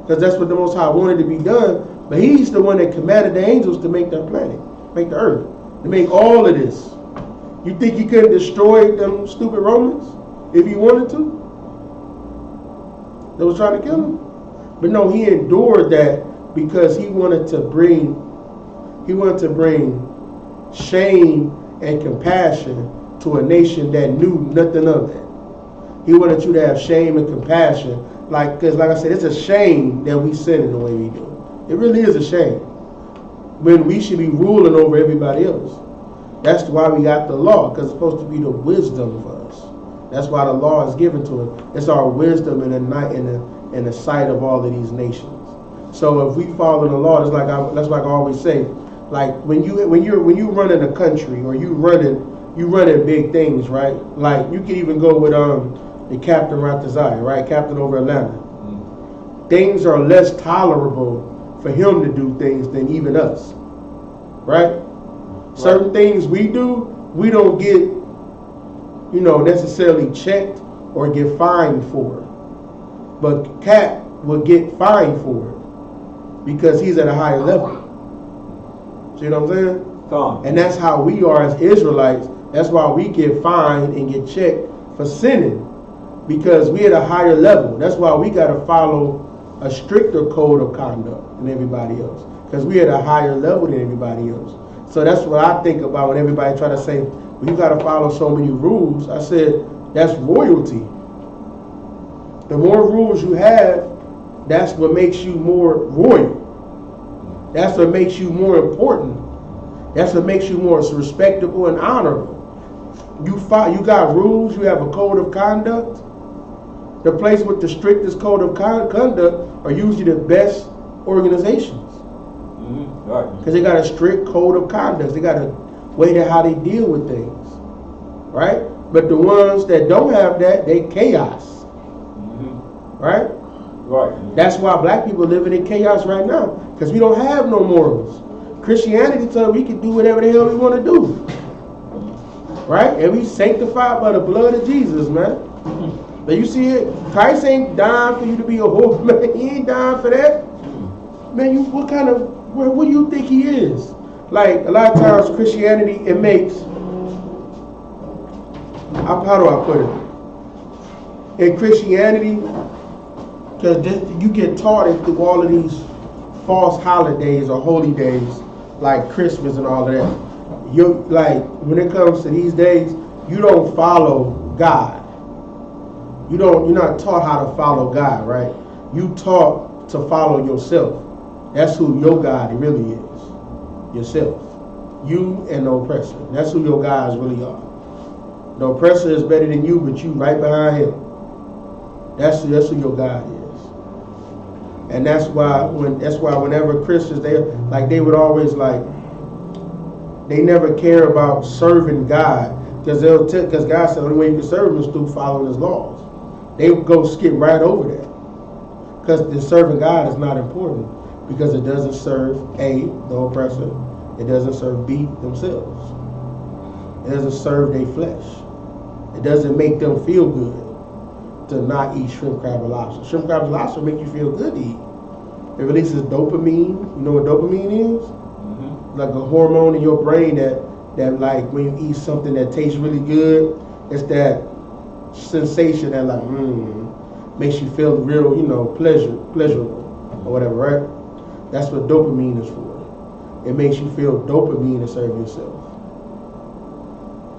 because that's what the Most High wanted to be done. But he's the one that commanded the angels to make that planet, make the earth, to make all of this. You think he could have destroyed them stupid Romans if he wanted to? They was trying to kill him. But no, he endured that because he wanted to bring shame and compassion to a nation that knew nothing of it. He wanted you to have shame and compassion. Because like I said, it's a shame that we sin in the way we do. It really is a shame. When we should be ruling over everybody else. That's why we got the law, because it's supposed to be the wisdom for us. That's why the law is given to us. It's our wisdom in the sight of all of these nations. So if we follow the law, that's like I always say, like when you running a country or you running big things, right? Like you can even go with the Captain Ratazai, right? Captain over Atlanta. Things are less tolerable for him to do things than even us. Right? Certain things we do, we don't get, necessarily checked or get fined for. But Cap will get fined for it because he's at a higher level. See what I'm saying? Come. And that's how we are as Israelites. That's why we get fined and get checked for sinning, because we at a higher level. That's why we got to follow a stricter code of conduct than everybody else, because we at a higher level than everybody else. So that's what I think about when everybody try to say, well, you got to follow so many rules. I said, that's royalty. The more rules you have, that's what makes you more royal. That's what makes you more important. That's what makes you more respectable and honorable. You got rules, you have a code of conduct. The place with the strictest code of conduct are usually the best organizations. Because they got a strict code of conduct. They got a way to how they deal with things. Right? But the ones that don't have that, they chaos. Right? Right. That's why black people living in chaos right now. Because we don't have no morals. Christianity tells we can do whatever the hell we want to do. Right? And we sanctified by the blood of Jesus, man. But you see it, Christ ain't dying for you to be a whore, man. He ain't dying for that. Man, what do you think he is? Like, a lot of times Christianity, it makes, how do I put it? In Christianity, because you get taught it through all of these false holidays or holy days, like Christmas and all of that. When it comes to these days, you don't follow God. You're not taught how to follow God, right? You taught to follow yourself. That's who your God really is. Yourself. You and the oppressor. That's who your gods really are. The oppressor is better than you, but you right behind him. That's who your God is. And that's why whenever Christians, they would always they never care about serving God, because God said the only way you can serve him is through following his laws. They would go skip right over that, because the serving God is not important, because it doesn't serve A, the oppressor, it doesn't serve B, themselves. It doesn't serve their flesh. It doesn't make them feel good to not eat shrimp, crab, and lobster. Shrimp, crab, and lobster make you feel good to eat. It releases dopamine. You know what dopamine is? Like a hormone in your brain that like when you eat something that tastes really good, it's that sensation that makes you feel real, pleasurable or whatever, right? That's what dopamine is for. It makes you feel dopamine to serve yourself.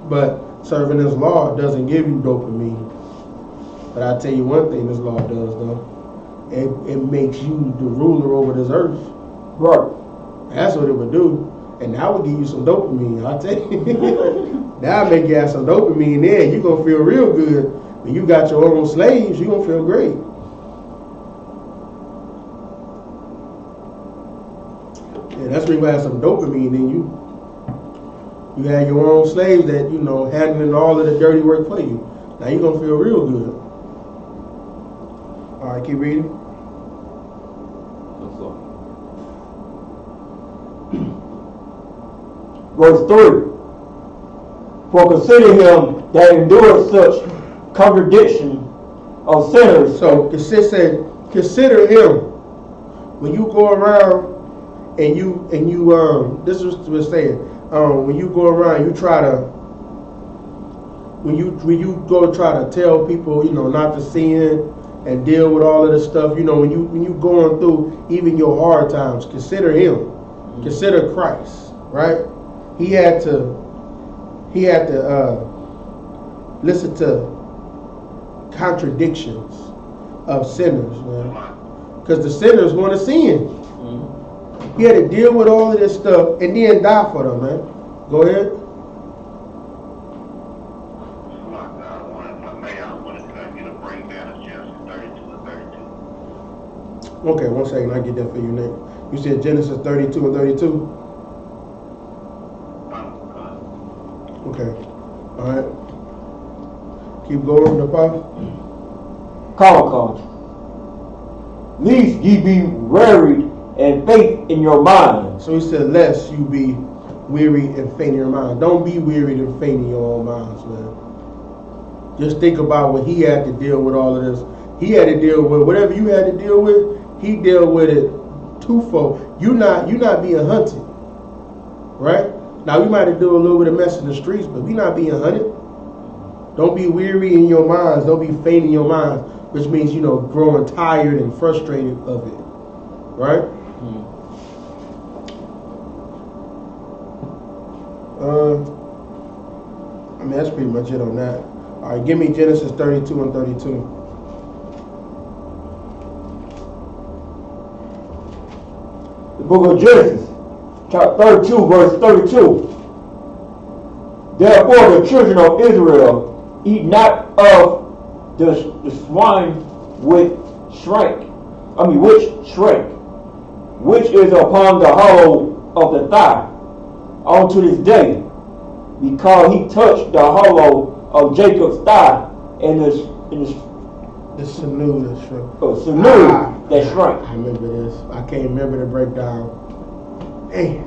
But serving this law doesn't give you dopamine. But I tell you one thing this law does, though. It makes you the ruler over this earth. Right. That's what it would do. And that would give you some dopamine, I'll tell you. That'll make you have some dopamine there. You're going to feel real good. When you got your own slaves, you're going to feel great. Yeah, that's when you have some dopamine in you. You have your own slaves that, handling all of the dirty work for you. Now you're going to feel real good. All right, keep reading. Verse 3. For consider him that endured such contradiction of sinners. So it said, consider him. When you go around and you this is what we're saying. When you go around, you try to when you go try to tell people, not to sin and deal with all of this stuff, when you going through even your hard times, consider him. Consider Christ, right? He had to listen to contradictions of sinners, man. Because the sinners want to sin. He had to deal with all of this stuff and then die for them, man. Go ahead. Okay, 1 second. I'll get that for you, Nate. You said Genesis 32 and 32? Okay. All right. Keep going, Nepal. Come. Lest ye be wearied and faint in your mind. So he said, lest you be weary and faint in your mind. Don't be weary and faint in your own minds, man. Just think about what he had to deal with all of this. He had to deal with whatever you had to deal with. He dealt with it twofold. You not being hunted, right? Now we might have do a little bit of mess in the streets, but we not being hunted. Don't be weary in your minds. Don't be faint in your minds, which means growing tired and frustrated of it, right? I mean that's pretty much it on that. All right, give me Genesis 32 and 32. The book of Genesis, chapter 32, verse 32. Therefore the children of Israel eat not of the swine which shrank, which is upon the hollow of the thigh, unto this day, because he touched the hollow of Jacob's thigh, and the sinew that shrank. That shrank. I remember this. I can't remember the breakdown. Hey,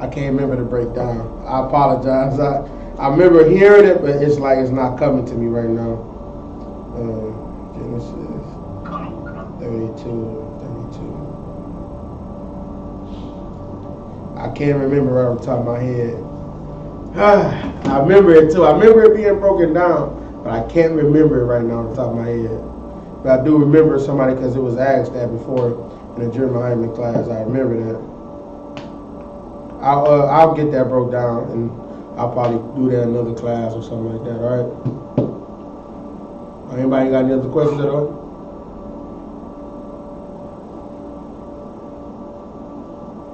I can't remember the breakdown. I apologize. I remember hearing it, but it's like it's not coming to me right now. Genesis 32. I can't remember right off the top of my head. I remember it too. I remember it being broken down, but I can't remember it right now off the top of my head. But I do remember somebody because it was asked that before in a German Heiman class. I remember that. I'll get that broke down and I'll probably do that in another class or something like that. All right. Anybody got any other questions at all?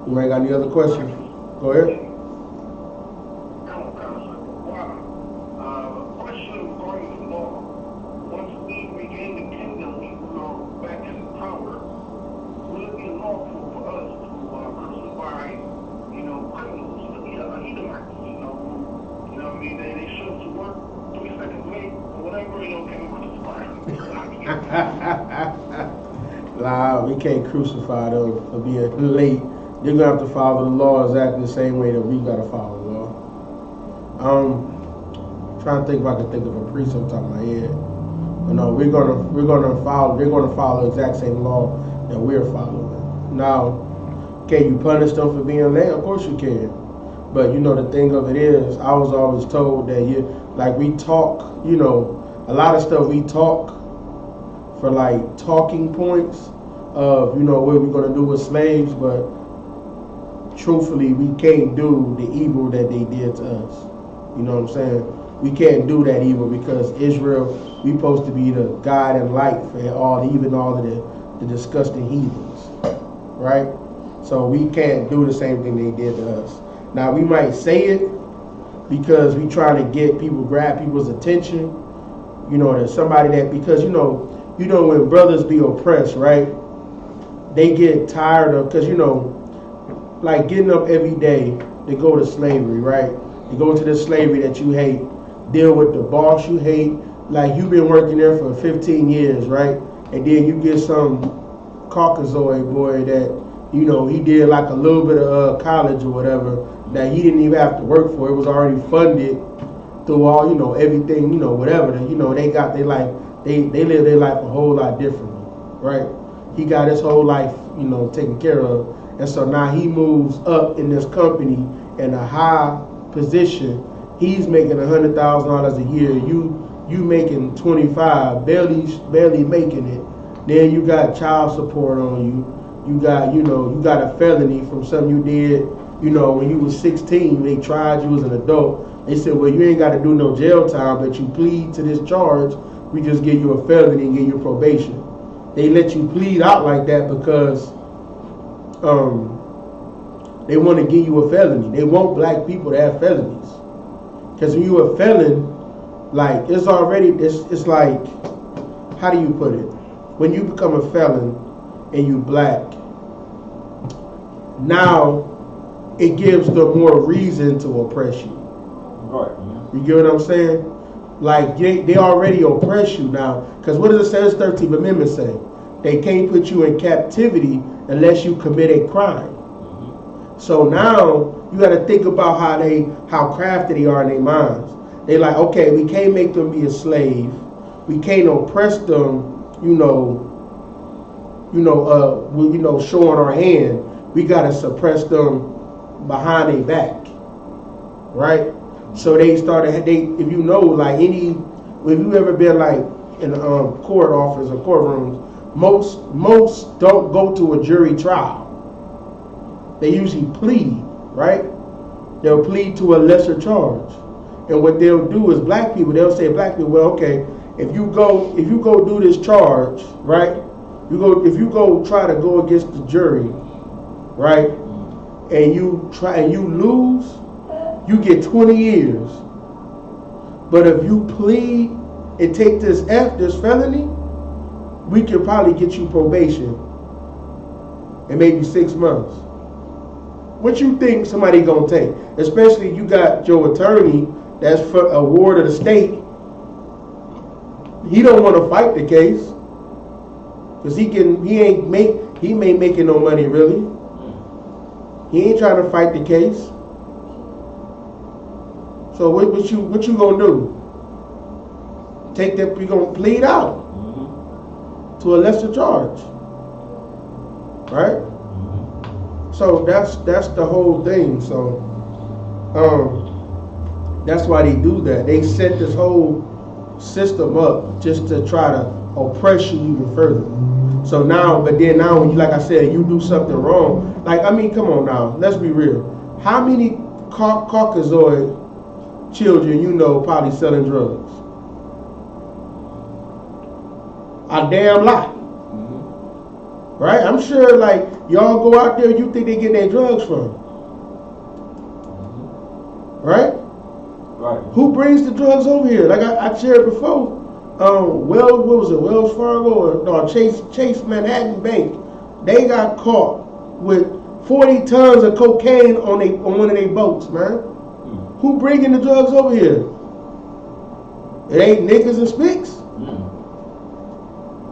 Anybody got any other questions? Go ahead. Question regarding the law. Once we regain the kingdom, we go back in power. Will it be lawful for us to crucify, criminals, Edomites, who, what I mean, they show up to work 3 seconds late or whatever, can we crucify them? Nah, we can't crucify them for being late. They're going to have to follow the law exactly the same way that we got to follow the law. Trying to think if I can think of a priest on top of my head. But no, they're going to follow the exact same law that we're following. Now, can you punish them for being late? Of course you can. But the thing of it is, I was always told that we talk, a lot of stuff we talk for like talking points of, what we're going to do with slaves, but truthfully, we can't do the evil that they did to us. You know what I'm saying? We can't do that evil because Israel, we supposed to be the guide and light for all of the disgusting heathens, right? So we can't do the same thing they did to us. Now we might say it because we trying to grab people's attention. There's somebody that because when brothers be oppressed, right? They get tired of because like getting up every day to go to slavery, right? You go to the slavery that you hate, deal with the boss you hate, like you've been working there for 15 years, right? And then you get some Caucasoid boy that, he did like a little bit of college or whatever that he didn't even have to work for. It was already funded through all, everything, whatever. They got their life, they live their life a whole lot differently, right? He got his whole life, taken care of. And so now he moves up in this company in a high position. He's making $100,000 a year. You making 25, barely making it. Then you got child support on you. You got a felony from something you did, when you was 16. They tried you as an adult. They said, well, you ain't got to do no jail time, but you plead to this charge. We just give you a felony and give you probation. They let you plead out like that because they want to give you a felony. They want black people to have felonies. Because when you're a felon, like it's like, how do you put it? When you become a felon and you black, now it gives them more reason to oppress you. Right. You get what I'm saying? Like they already oppress you now. Because what does the 13th Amendment say? they can't put you in captivity unless you commit a crime. So now you got to think about how crafty they are in their minds. They like, okay, we can't make them be a slave. We can't oppress them, showing our hand. We got to suppress them behind their back, right? So they started. If you ever been like in court office or courtrooms, most don't go to a jury trial. They usually plead, right? They'll plead to a lesser charge, and what they'll do is they'll say black people, well, okay, if you go do this charge, right? If you go try to go against the jury, right? And you lose, you get 20 years. But if you plead and take this felony, we can probably get you probation and maybe 6 months. What you think somebody gonna take? Especially you got your attorney that's for a ward of the state. He don't want to fight the case because he ain't making no money really. He ain't trying to fight the case. So what you gonna do? You gonna plead out to a lesser charge, right? So that's the whole thing. So that's why they do that. They set this whole system up just to try to oppress you even further. So now when you, like I said, you do something wrong. Like, I mean, come on now, let's be real. How many Caucasoid children probably selling drugs? A damn lot. Right? I'm sure, like, y'all go out there, you think they get their drugs from. Right? Right. Who brings the drugs over here? Like I shared before. Wells Fargo or Chase Manhattan Bank? They got caught with 40 tons of cocaine on one of their boats, man. Who bringing the drugs over here? It ain't niggas and spicks.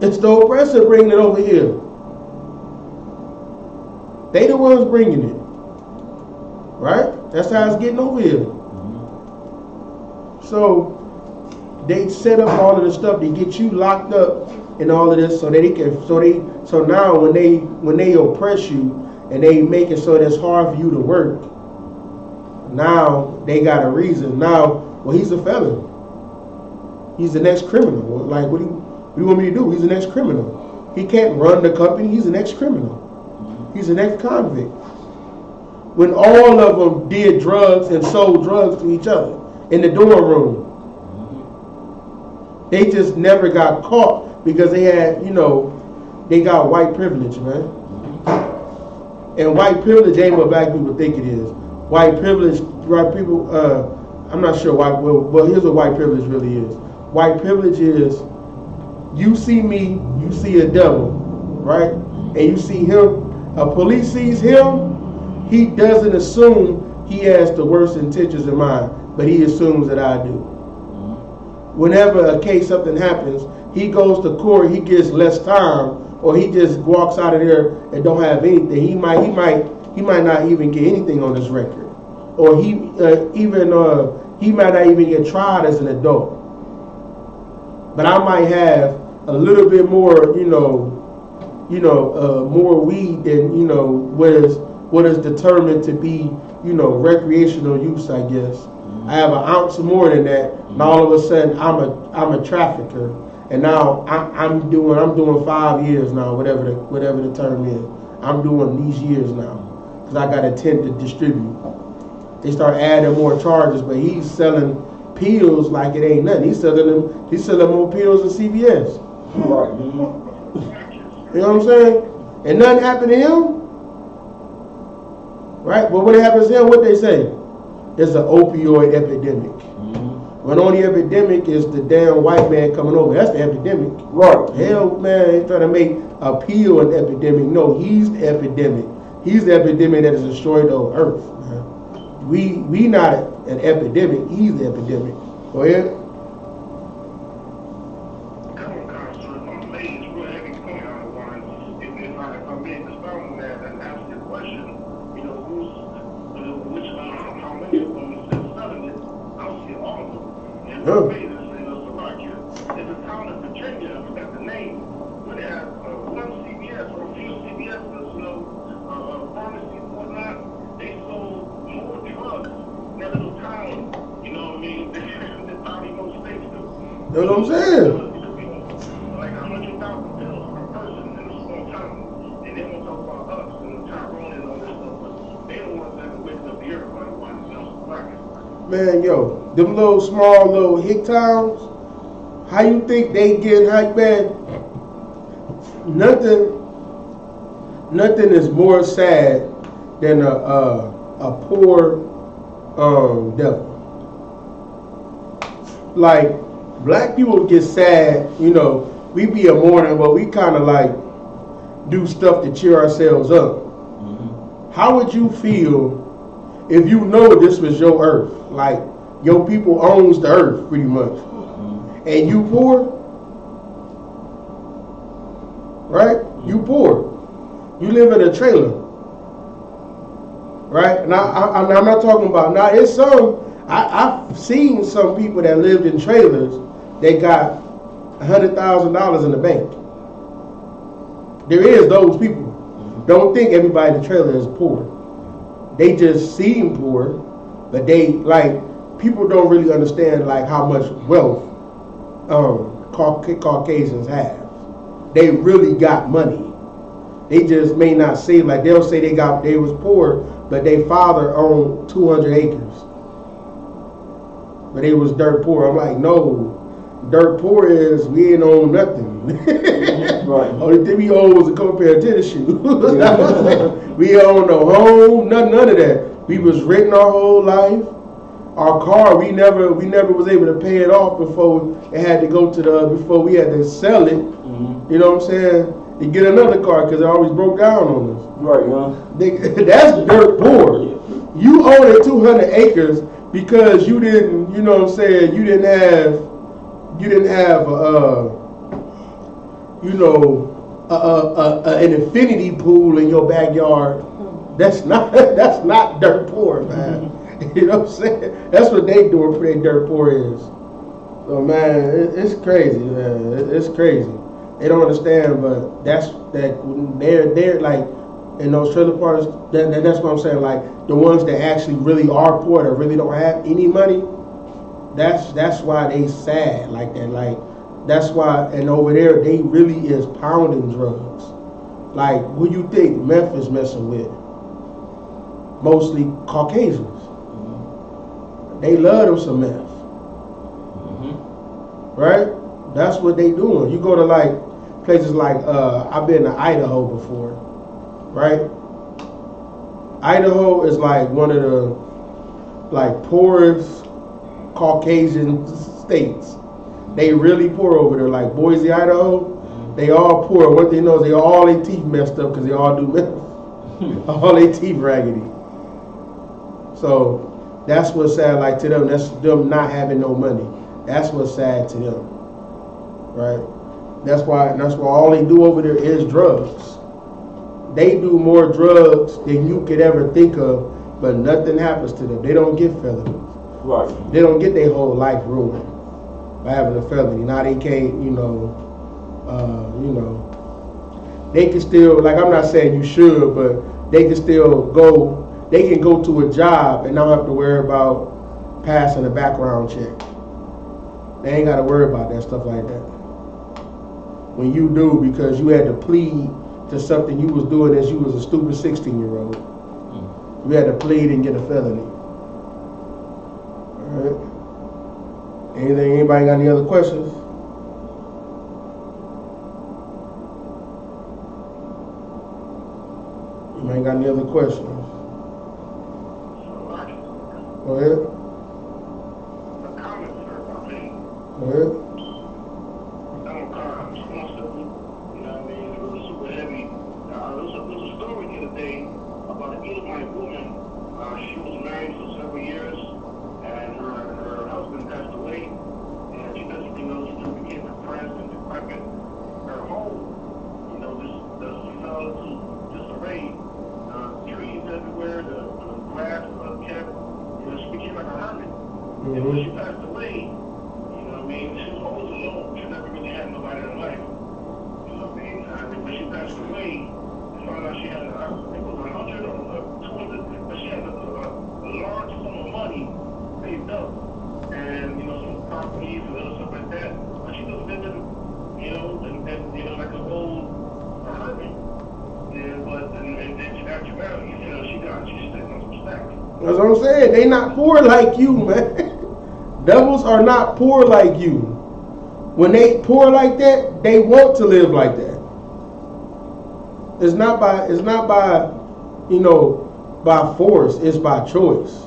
It's the oppressor bringing it over here. They the ones bringing it, right? That's how it's getting over here. So they set up all of the stuff to get you locked up and all of this, so that they can. So now when they oppress you and they make it so that it's hard for you to work, now they got a reason. Now, well, he's a felon. He's the next criminal. Well, like, what do you want me to do? He's the next criminal. He can't run the company. He's the next criminal. He's an ex-convict. When all of them did drugs and sold drugs to each other in the dorm room, they just never got caught because they had, they got white privilege, man. And white privilege ain't what black people think it is. White privilege, white people, I'm not sure well, here's what white privilege really is. White privilege is, you see me, you see a devil, right? And you see him. A police sees him, he doesn't assume he has the worst intentions in mind, but he assumes that I do. Whenever something happens, he goes to court, he gets less time, or he just walks out of there and don't have anything. He might not even get anything on his record, or he might not even get tried as an adult. But I might have a little bit more, more weed than what is determined to be recreational use, I guess. I have an ounce more than that, and all of a sudden I'm a trafficker, and now I'm doing 5 years now, whatever the term is. I'm doing these years now because I got intent to distribute. They start adding more charges, but he's selling pills like it ain't nothing. He's selling more pills than CVS. Right. You know what I'm saying? And nothing happened to him. Right? But when it happens to him, what they say? It's an opioid epidemic. When only epidemic is the damn white man coming over. That's the epidemic. Right. Hell, man, he's trying to make a pill an epidemic. No, he's the epidemic. He's the epidemic that has destroyed the earth. Man. We not an epidemic. He's the epidemic. Go ahead. Come on, Congressman. I'm amazed. Real heavy point on the one. Yeah. It's a town in Virginia, I forgot the name, where they have one CVS or a few CVS's, pharmacies and whatnot. They sold more drugs in that little town, you know what I mean, than probably most states do. That's what I'm saying. Like 100,000 pills per person in a small town. And they won't talk about us and Tyrone and all this stuff, but they don't want that to wake up the earth like one, black. Man, yo, them little small little hick towns, how you think they get hyped, man? Nothing is more sad than a poor devil. Like, black people get sad, we be a mourner, but we kind of like do stuff to cheer ourselves up. Mm-hmm. How would you feel if you know this was your earth? Like, your people owns the earth pretty much. Mm-hmm. And you poor? Right? Mm-hmm. You poor. You live in a trailer. Right? And I'm not talking about, now it's some, I've seen some people that lived in trailers, they got $100,000 in the bank. There is those people. Don't think everybody in the trailer is poor. They just seem poor, but they, like, people don't really understand, like, how much wealth Caucasians have. They really got money. They just may not say, like, they'll say they was poor, but their father owned 200 acres. But they was dirt poor. I'm like, no, dirt poor is we ain't own nothing. Right. Only thing we own was a couple pair of tennis shoes. We own no home, none of that. We was renting our whole life. Our car, we never was able to pay it off before it had to go before we had to sell it. Mm-hmm. You know what I'm saying? To get another car because it always broke down on us. Right, that's dirt poor. You own 200 acres because you didn't, you know what I'm saying, you didn't have an infinity pool in your backyard. That's not dirt poor, man. You know what I'm saying? That's what they doing for their dirt poor is. So man, it's crazy, man. It's crazy. They don't understand, but they're like in those trailer parks. That's what I'm saying. Like the ones that actually really are poor, that really don't have any money. That's why they sad like that. Like that's why, and over there they really is pounding drugs. Like who you think Memphis messing with? Mostly Caucasians. Mm-hmm. They love them some meth. Mm-hmm. Right? That's what they doing. You go to like places like I've been to Idaho before, right? Idaho is like one of the like poorest Caucasian states. They really poor over there. Like Boise, Idaho, they all poor. One thing you know is they all their teeth messed up because they all do meth. All their teeth raggedy. So that's what's sad. Like to them, that's them not having no money. That's what's sad to them. Right? That's why all they do over there is drugs. They do more drugs than you could ever think of, but nothing happens to them. They don't get felonies. Right. They don't get their whole life ruined by having a felony. Now they can't, they can still, like I'm not saying you should, but they can still go, they can go to a job and not have to worry about passing a background check. They ain't got to worry about that stuff like that. When you do, because you had to plead to something you was doing as you was a stupid 16-year-old. You had to plead and get a felony. All right. Anybody got any other questions? Anybody got any other questions? Go ahead. Go ahead. And when she passed away, what I mean? She was always alone. She never really had nobody in her life. You know what I mean? And when she passed away, I found out she had, I think it was 100 or 200, but she had a large sum of money saved up. And, you know, some properties and other stuff like that. But she was living, you know, and you know, like an old hermit. Yeah, but and then after marriage, you know, she's sitting on some stacks. That's what I'm saying. They not poor like you, man. Devils are not poor like you. When they poor like that, they want to live like that. It's not by you know, by force, it's by choice.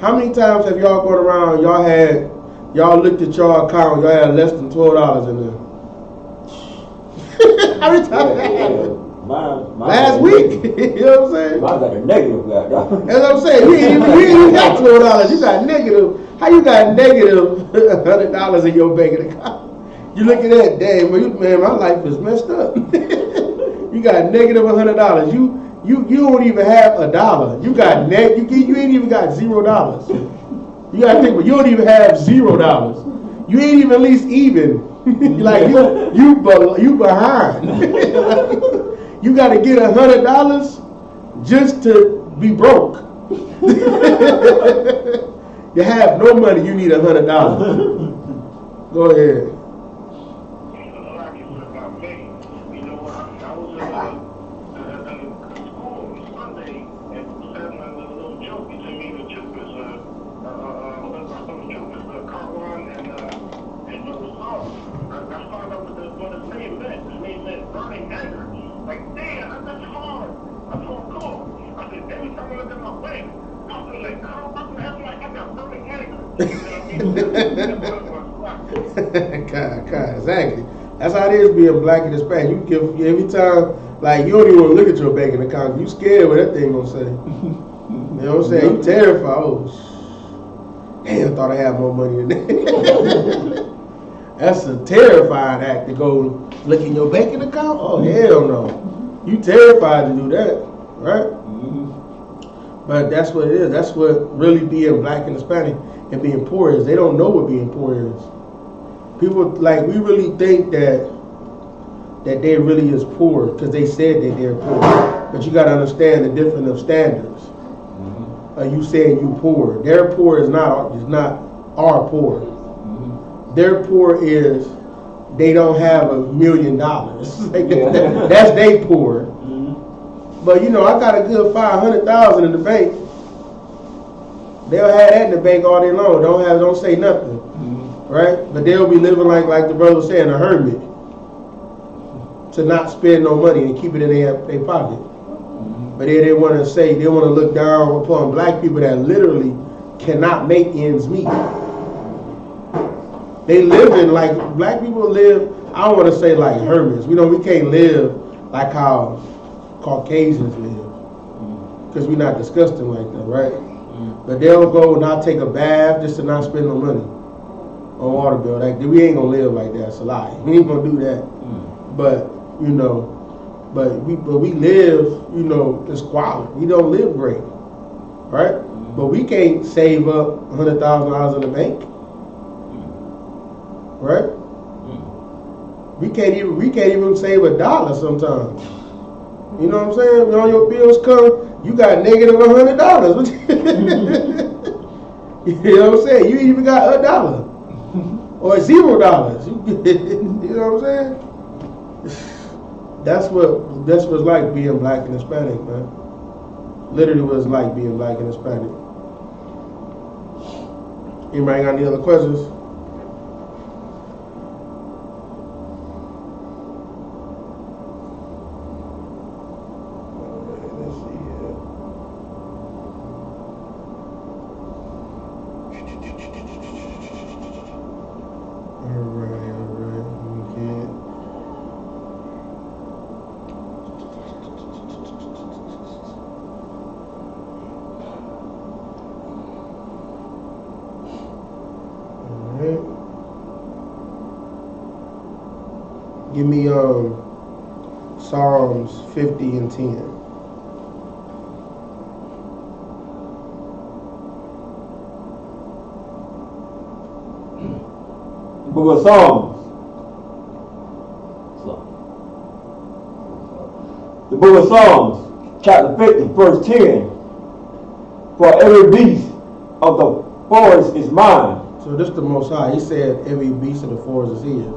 How many times have y'all gone around, y'all looked at y'all account, y'all had less than $12 in there? How many times that happened? Last week. You know what I'm saying? I got a negative back, dog. That's what I'm saying. You ain't even got $12. You got negative. How you got negative $100 in your bank account? You look at that, damn, man, my life is messed up. You got negative $100. You don't even have $1. You got you ain't even got $0. You gotta think, but you don't even have $0. You ain't even at least even. Like you behind. You gotta get $100 just to be broke. You have no money, you need $100. Go ahead. God, exactly. That's how it is being black and Hispanic. You give every time, like you don't even want to look at your banking account. You scared what that thing gonna say. You know what I'm saying? You terrified. Oh, damn! I thought I had more money than that. That's a terrifying act to go look in your banking account. Oh hell no! You terrified to do that, right? Mm-hmm. But that's what it is. That's what really being black and Hispanic and being poor is. They don't know what being poor is. People, like, we really think that they really is poor because they said that they're poor. But you got to understand the difference of standards. Mm-hmm. You saying you poor. Their poor is not our poor. Mm-hmm. Their poor is they don't have $1 million. That's they poor. Mm-hmm. But you know, I got a good $500,000 in the bank. They'll have that in the bank all day long. Don't say nothing. Right? But they'll be living like the brother was saying, a hermit. To not spend no money and keep it in their pocket. Mm-hmm. But they want to say, they want to look down upon black people that literally cannot make ends meet. They live in, like, black people live, I don't want to say like hermits. We can't live like how Caucasians live. Because we're not disgusting like that, right? Mm-hmm. But they'll go and not take a bath just to not spend no money on water bill. Like, we ain't gonna live like that. It's a lie. We ain't gonna do that. But you know, but we live, you know, in squalor. We don't live great, right? But we can't save up $100,000 in the bank, right? We can't even save $1 sometimes. You know what I'm saying? When all your bills come, you got negative $100. You know what I'm saying? You ain't even got $1. Or $0. You know what I'm saying? That's what it's like being black and Hispanic, man. Literally what it's like being black and Hispanic. Anybody got any other questions? Give me Psalms 50 and 10. Book of Psalms. The book of Psalms, chapter 50, verse 10. For every beast of the forest is mine. So this is the Most High. He said every beast of the forest is his.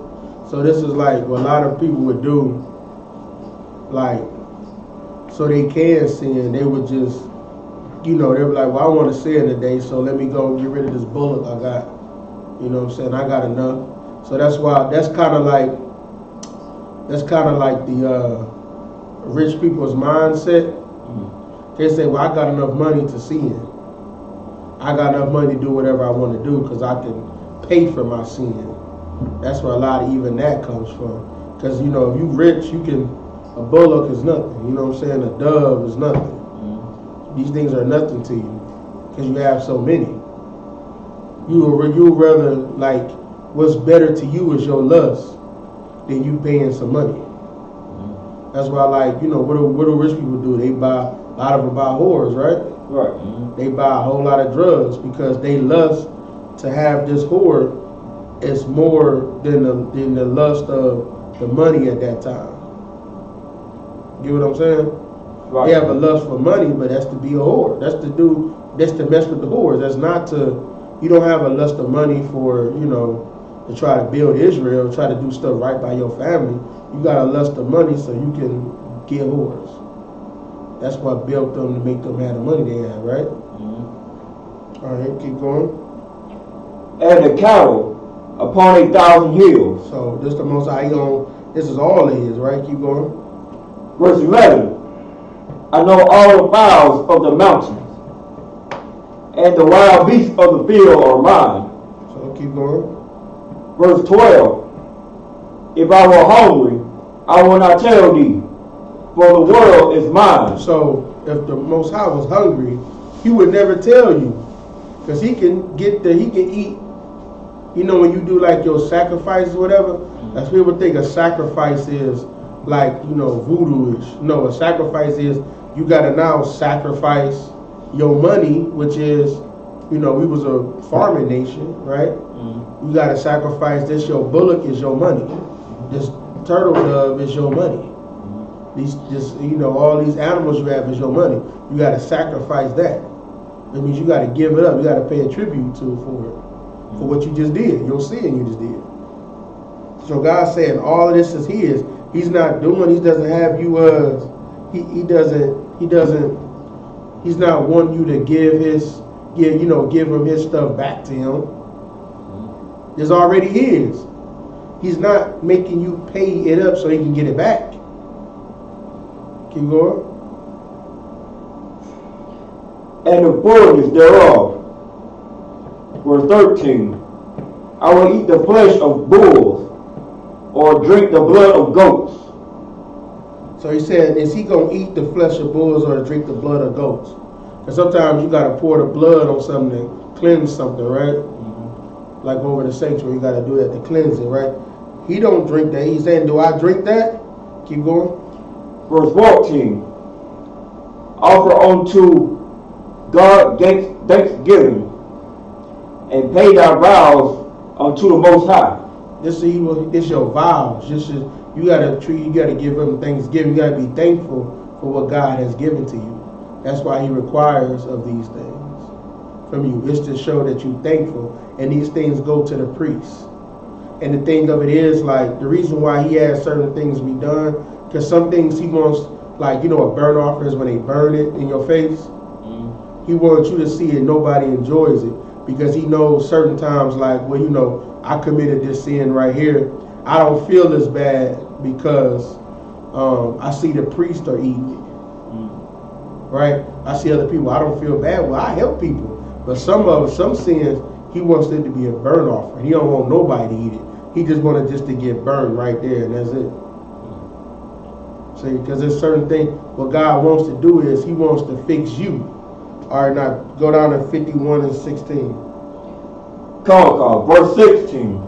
So this is like what a lot of people would do, like, so they can sin. They would just, you know, they were like, well, I want to sin today, so let me go get rid of this bullock I got. You know what I'm saying? I got enough. So that's why, that's kind of like the rich people's mindset. They say, well, I got enough money to sin. I got enough money to do whatever I want to do because I can pay for my sin. That's where a lot of even that comes from. Because, you know, if you rich, you can, a bullock is nothing. You know what I'm saying? A dove is nothing. These things are nothing to you because you have so many. You would rather, like, what's better to you is your lust than you paying some money. That's why, like, you know, what do rich people do? They buy, a lot of them buy whores, right? Right. They buy a whole lot of drugs because they lust to have this whore is more than the lust of the money at that time. Get what I'm saying? Right. They have a lust for money, but that's to be a whore. That's to mess with the whores. That's not to, you don't have a lust of money for, you know, to try to build Israel, try to do stuff right by your family. You got a lust of money so you can get whores. That's what built them to make them have the money they have, right? All right, keep going. And the cattle upon 1,000 hills. So this the Most High, this is all it is, right? Keep going. Verse 11. I know all the fowls of the mountains, and the wild beasts of the field are mine. So keep going. Verse 12. If I were hungry, I will not tell thee, for the world is mine. So if the Most High was hungry, he would never tell you, because he can eat. You know, when you do like your sacrifices or whatever, that's people think a sacrifice is like, you know, voodoo-ish. No, a sacrifice is you gotta now sacrifice your money, which is, you know, we was a farming nation, right? You gotta sacrifice this. Your bullock is your money. This turtle dove is your money. You know, all these animals you have is your money. You gotta sacrifice that. That means you gotta give it up. You gotta pay a tribute for what you just did. Your sin you just did. So God's saying all of this is His. He's not doing. He doesn't have you. He's not wanting you to give him his stuff back to him. It's already his. He's not making you pay it up so he can get it back. Keep going. And the fullness thereof. Verse 13. I will eat the flesh of bulls, or drink the blood of goats. So he said, is he going to eat the flesh of bulls or drink the blood of goats? Because sometimes you got to pour the blood on something to cleanse something, right? Like over the sanctuary, you got to do that to cleanse it, right? He don't drink that. He's saying, do I drink that? Keep going. Verse 14. Offer unto God thanksgiving, and pay thy vows unto the Most High. This is your vows. You gotta give him thanksgiving. You gotta be thankful for what God has given to you. That's why he requires of these things from you. It's to show that you're thankful. And these things go to the priest. And the thing of it is, like, the reason why he has certain things be done, because some things he wants, like, you know, a burnt offering is when they burn it in your face. He wants you to see it. Nobody enjoys it. Because he knows certain times, like, well, you know, I committed this sin right here. I don't feel as bad because I see the priest are eating it. Right? I see other people. I don't feel bad. Well, I help people. But some sins, he wants it to be a burnt offering. He don't want nobody to eat it. He just wanted just to get burned right there, and that's it. See, because there's certain things. What God wants to do is he wants to fix you. All right, now go down to 51 and 16. Verse 16.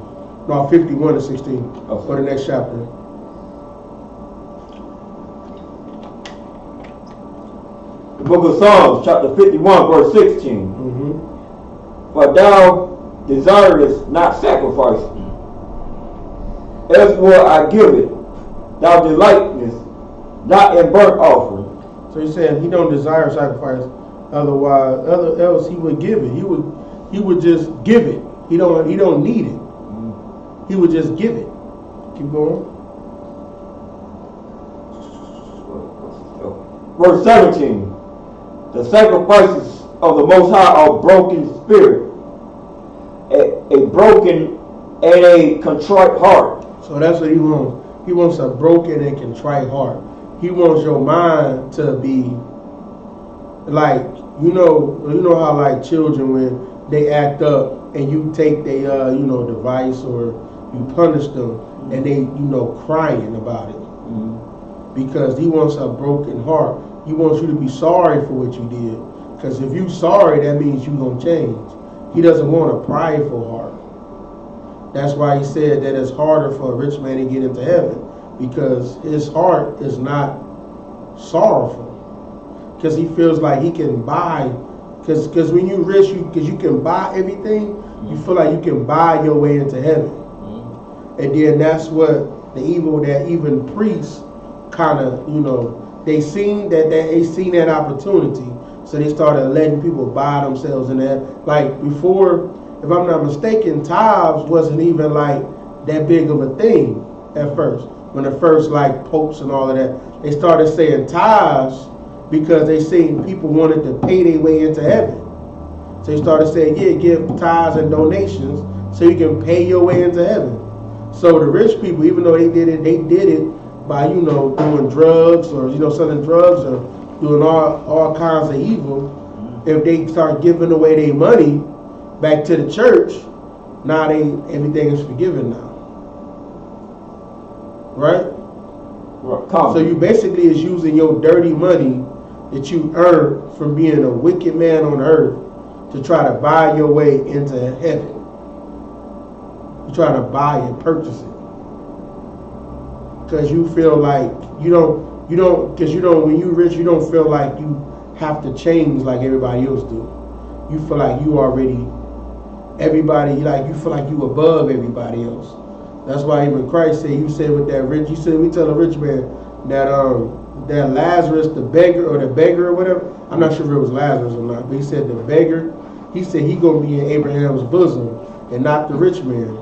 No, 51 and 16 for the next chapter. The book of Psalms, chapter 51, verse 16. For thou desirest not sacrifice, Elsewhere I give it, thou delightest not in burnt offering. So he's saying he don't desire sacrifice, else he would give it. He would just give it. He don't need it. He would just give it. Keep going. Verse 17. The sacrifices of the Most High are broken spirit, a broken and a contrite heart. So that's what he wants. He wants a broken and contrite heart. He wants your mind to be like, you know how like children when they act up and you take their device or you punish them and they crying about it. Because he wants a broken heart. He wants you to be sorry for what you did. Because if you sorry, that means you're going to change. He doesn't want a prideful heart. That's why he said that it's harder for a rich man to get into heaven. Because his heart is not sorrowful. Because he feels like he can buy. Because when you're rich, because you can buy everything, you feel like you can buy your way into heaven. And then that's what the evil that even priests kind of, they seen that opportunity, so they started letting people buy themselves in that. Like before, if I'm not mistaken, tithes wasn't even like that big of a thing at first. When the first like popes and all of that, they started saying tithes because they seen people wanted to pay their way into heaven. So they started saying, yeah, give tithes and donations so you can pay your way into heaven. So the rich people, even though they did it by, doing drugs or, selling drugs or doing all kinds of evil. If they start giving away their money back to the church, now everything is forgiven now. Right? So you basically is using your dirty money that you earned from being a wicked man on earth to try to buy your way into heaven. You're trying to buy and purchase it. Because you feel like when you're rich, you don't feel like you have to change like everybody else do. You feel like you feel like you above everybody else. That's why even Christ said, we tell a rich man that Lazarus, the beggar or whatever, I'm not sure if it was Lazarus or not, but he said the beggar, he said he gonna be in Abraham's bosom and not the rich man.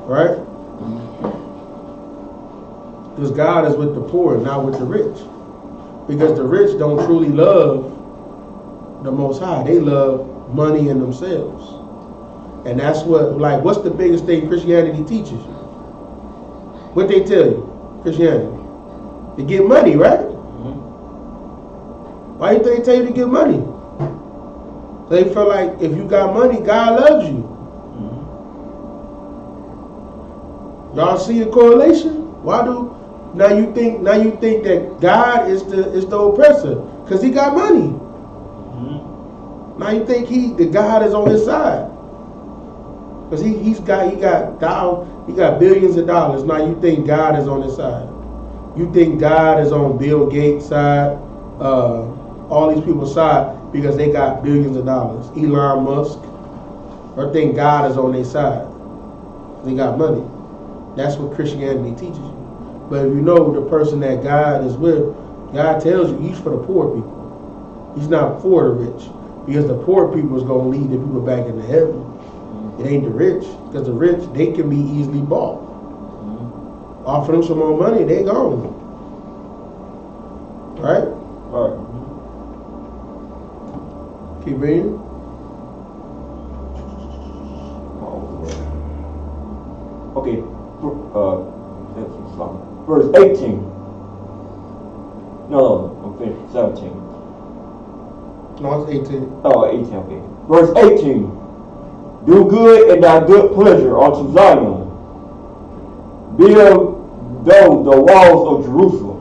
Right? Because God is with the poor, not with the rich. Because the rich don't truly love the Most High. They love money and themselves. And that's what's the biggest thing Christianity teaches you? What they tell you, Christianity? To get money, right? Why do you think they tell you to get money? They feel like if you got money, God loves you. Y'all see the correlation? Now you think that God is the oppressor because he got money. Now you think the God is on his side because he got billions of dollars. Now you think God is on his side. You think God is on Bill Gates' side, all these people's side because they got billions of dollars. Elon Musk, or think God is on their side. They got money. That's what Christianity teaches you. But if you know the person that God is with, God tells you he's for the poor people. He's not for the rich. Because the poor people is going to lead the people back into heaven. It ain't the rich. Because the rich, they can be easily bought. Offer them some more money, they gone. Right? Right. Keep reading. Okay. Verse 18. No, I'm finished. 17. No, it's 18. Oh, 18, okay. Verse 18. Do good and thy good pleasure unto Zion. Build thou the walls of Jerusalem.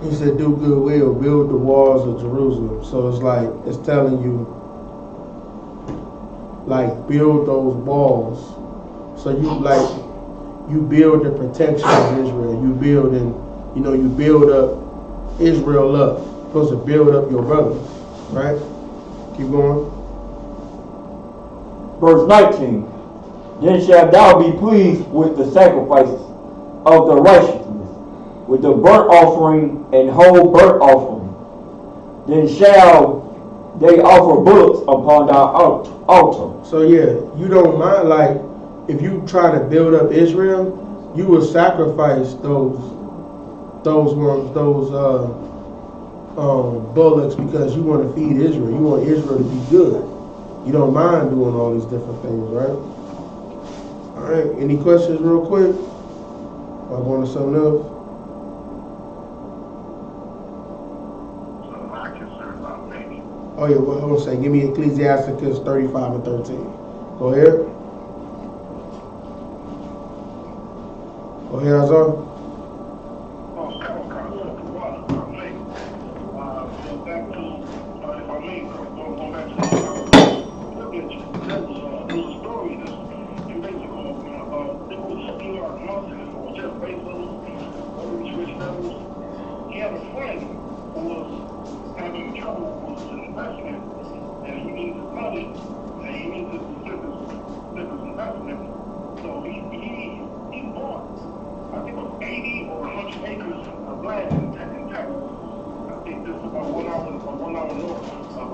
He said, do good will, build the walls of Jerusalem. So it's telling you, build those walls. So you build the protection of Israel. You build up Israel up. You're supposed to build up your brothers. Right? Keep going. Verse 19. Then shalt thou be pleased with the sacrifices of the righteousness, with the burnt offering and whole burnt offering. Then shall they offer bullocks upon thy altar. So yeah, you don't mind, like, if you try to build up Israel, you will sacrifice those bullocks because you want to feed Israel. You want Israel to be good. You don't mind doing all these different things, right? All right. Any questions, real quick? I'm going to something else. Oh yeah, well, hold on a second. Give me Ecclesiasticus 35 and 13. Go ahead. Go ahead, Azar. He had a friend who was having trouble with his investment, and he needed money, and he needed to flip his investment. So he bought, I think it was 80 or 100 acres of land in Texas. I think this is about 1 hour north of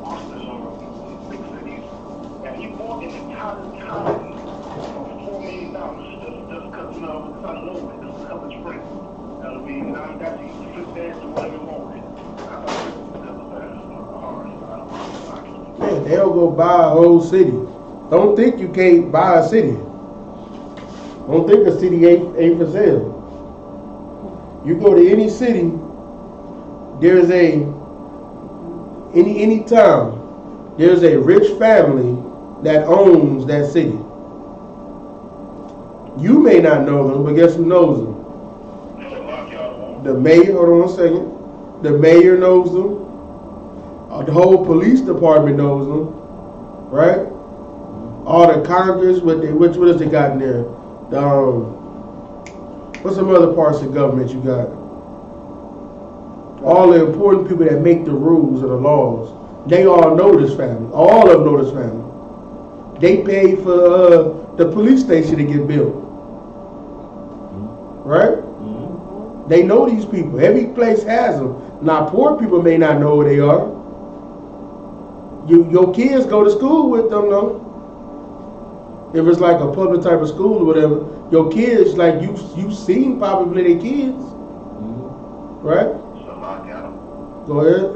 Austin or big cities. And he bought an entire town for $4 million just because, you know, it's out of nowhere, just to help his friend. I mean, now he got to flip that to whatever he wanted. Man, they'll go buy a whole city. Don't think you can't buy a city. Don't think a city ain't for sale. You go to any city, there's any town, there's a rich family that owns that city. You may not know them, but guess who knows them? The mayor, hold on 1 second. The mayor knows them. The whole police department knows them, right? All the Congress, what else they got in there? What's some other parts of government you got? All the important people that make the rules and the laws, they all know this family. All of them know this family. They paid for the police station to get built, right? They know these people. Every place has them. Now, poor people may not know who they are. Your kids go to school with them, though. If it's like a public type of school or whatever, your kids, like, you've seen probably their kids, right? Go ahead.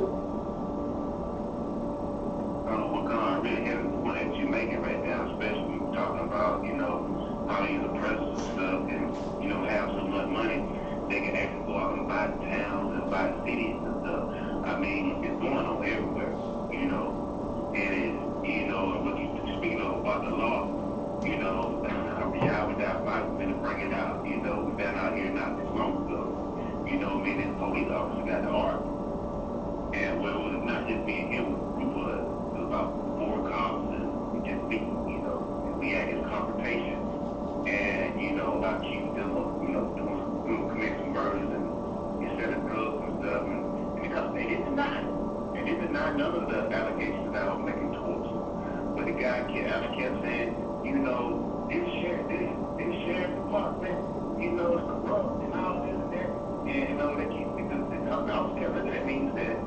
What kind of really heavy point that you're making right now, especially talking about, you know, how you the president and stuff, and, you know, have so much money, they can actually go out and buy towns and buy cities and stuff. I mean, it's going on everywhere, you know. And it's, you know, what you speaking of about the law, you know, I would have been to bring it out, you know, we've been out here not this long ago, you know, me and this police officer got the art. And well, it was not just me and him, it was about 4 cops and just me, you know, and we had this confrontation. And, you know, I accused them of, you know, committing some murders and selling drugs and stuff. And because they didn't deny it. They didn't deny none of the allegations that I was making towards them. But the guy kept saying, you know, this sheriff department, you know, it's corrupt and all this and that. And, you know, they keep, because I was telling that means that,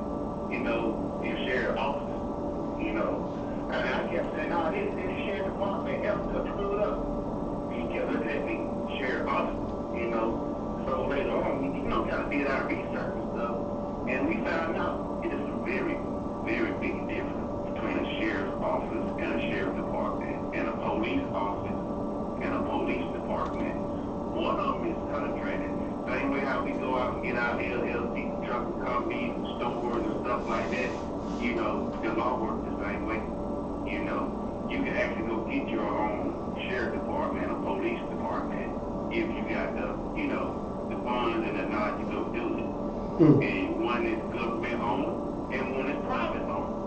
you know, the sheriff office, you know. And I kept saying, no, this sheriff department helped to screw it up. He kept looking at me, sheriff office, you know. So later on, we, you know, kind of did our research and stuff. And we found out it is a very, very big difference between a sheriff's office and a sheriff department, and a police office and a police department. One of them is contracted. Same way how we go out and get our LLC trucking companies and stores and stuff like that. You know, the law works the same way. You know, you can actually go get your own sheriff department and a police department if you got the, you know, the funds and the knowledge to go do it. And one is government owned and one is private owned.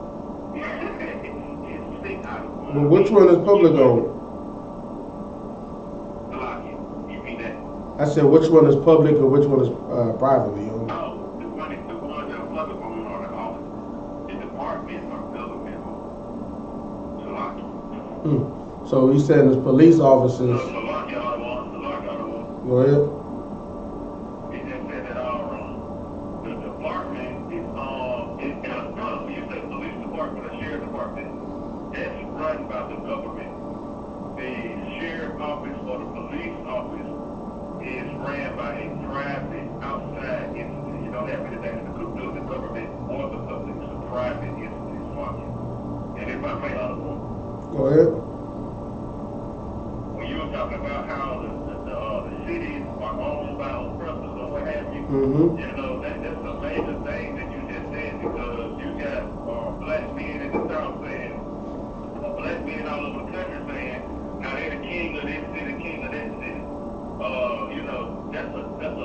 It's sick out of one. Well, which one is public owned? You mean that? I said, which one is public or which one is privately owned? Oh, the ones that are public owned are the office. The departments are government owned. So he said his police officers. So Salak y'all the one. Go ahead. He just said that all wrong. The department is when you say police department or sheriff department, that's run by the government. The sheriff office or the police office is ran by a private outside entity. You don't have anything to do with the government or the public. It's a private entity market. And if I may, Go ahead. when you were talking about how the cities are owned by oppressors or what have you, Mm-hmm. you know, that's a major thing that you just said, because you got black men in the South saying, or black men all over the country saying, now they're the king of this city, king of that city. You know, that's a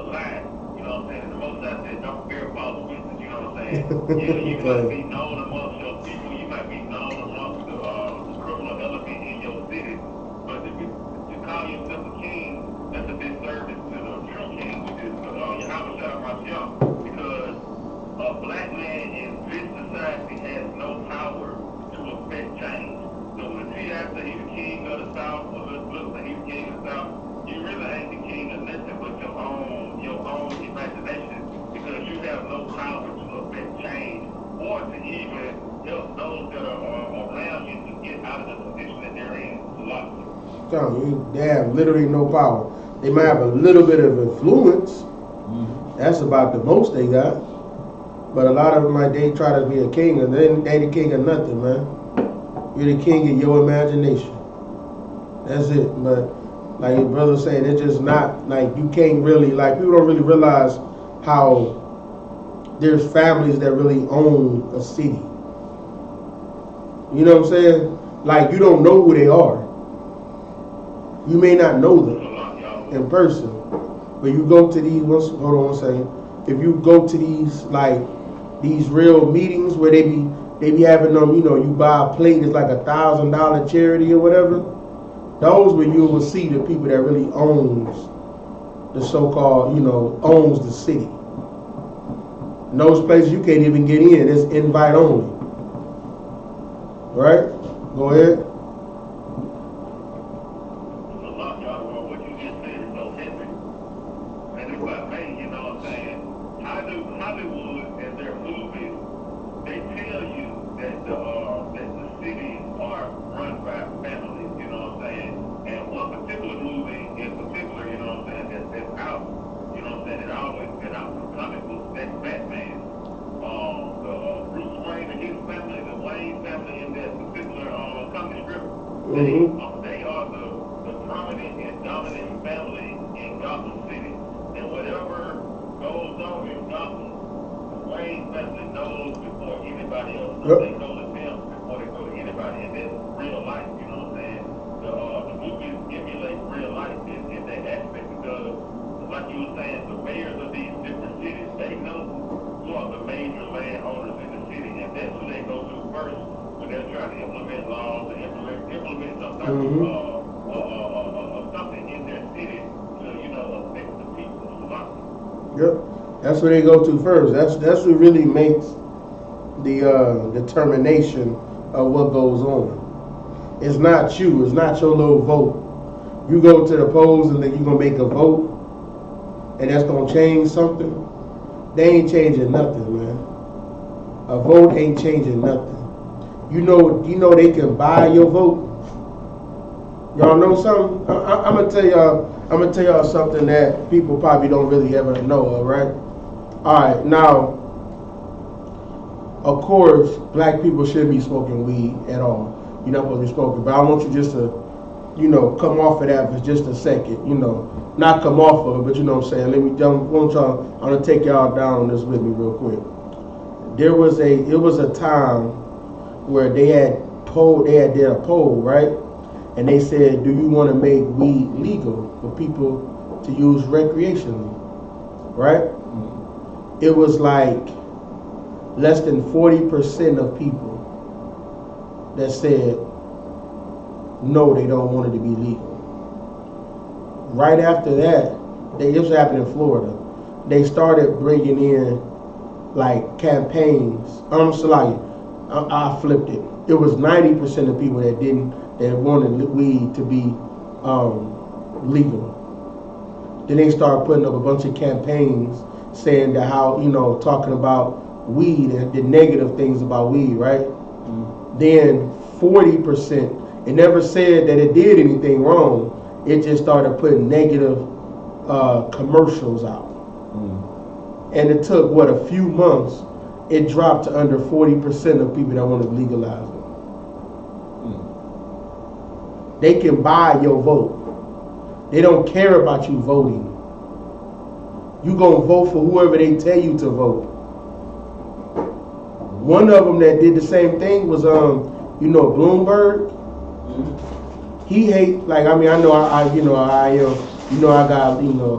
lie. You know what I'm saying? And the most I said, don't bear false witness. You know what I'm saying? You might be known amongst your people. You might be known amongst the criminal element in your city. But to call yourself a king, that's a disservice to the true king, which is Yahanna, because a black man in this society has no power to affect change. So when he after he's the king of the South, or look like he's the king of the South, you really ain't the king of nothing but your own imagination, because you have no power to affect change or to even help those that are around you to get out of the position that they're in. They have literally no power. They might have a little bit of influence. That's about the most they got. But a lot of them, like, they try to be a king, and they ain't the king of nothing, man. You're the king of your imagination. That's it. But like your brother said, it's just not, like, you can't really, like, people don't really realize how there's families that really own a city. You know what I'm saying? Like, you don't know who they are. You may not know them in person, but you go to these, hold on one second. If you go to these, like, these real meetings where they be having them, you know, you buy a plate, it's like $1,000 charity or whatever. Those where you will see the people that really owns the so-called, you know, owns the city. In those places you can't even get in. It's invite only. Right? Go ahead. What you just said is so heavy. And if I may, you know what I'm saying? Hollywood and their movies, they tell you that the cities are run by families, you know what I'm saying? And one particular movie in particular, you know what I'm saying, that's out, you know what I'm saying, it always been out from comic books, that's Batman. The Bruce Wayne and his family, the Wayne family in that particular comic strip, they are the prominent and dominant family in Gotham City. And whatever goes on in Gotham, the Wayne family knows before anybody else. They know the them before they go to anybody, and that's real life, you know what I'm saying? The movies emulate real life in that aspect, because, like you were saying, the mayors of these different cities, they know who are the major landowners in the city, and that's who they go to first when they're trying to implement laws and implement some type of something in their city to, you know, affect the people. Yep. That's where they go to first. That's what really makes the determination of what goes on. It's not you. It's not your little vote. You go to the polls and then you're going to make a vote and that's going to change something. They ain't changing nothing, man. A vote ain't changing nothing. You know they can buy your vote. Y'all know something? I'm gonna tell y'all something that people probably don't really ever know of, right? Alright, now, of course, black people shouldn't be smoking weed at all. You're not supposed to be smoking, but I want you just to, you know, come off of that for just a second, you know. Not come off of it, but you know what I'm saying. I'm gonna take y'all down on this with me real quick. It was a time where they did a poll, right? And they said, do you want to make weed legal for people to use recreationally, right? It was like less than 40% of people that said, no, they don't want it to be legal. Right after that, this happened in Florida, they started bringing in like campaigns. I flipped it. It was 90% of people that wanted weed to be legal. Then they started putting up a bunch of campaigns saying that how, talking about weed and the negative things about weed, right? Then 40%, it never said that it did anything wrong. It just started putting negative commercials out. And it took, a few months, it dropped to under 40% of people that want to legalize it. They can buy your vote. They don't care about you voting. You gonna vote for whoever they tell you to vote. One of them that did the same thing was, Bloomberg. He hate, I got, a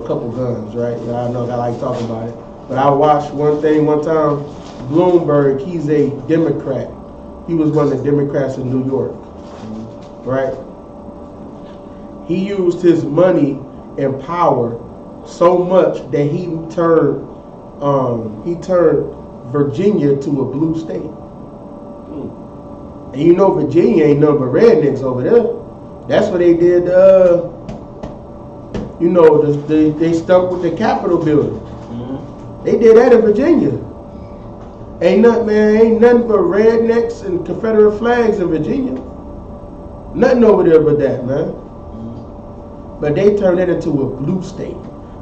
couple guns, right? I know I like talking about it. But I watched one thing one time. Bloomberg, he's a Democrat. He was one of the Democrats in New York, right? He used his money and power so much that he turned Virginia to a blue state. And Virginia ain't nothing but rednecks over there. That's what they did. They stuck with the Capitol building. They did that in Virginia. Ain't nothing but rednecks and Confederate flags in Virginia. Nothing over there but that, man. But they turned it into a blue state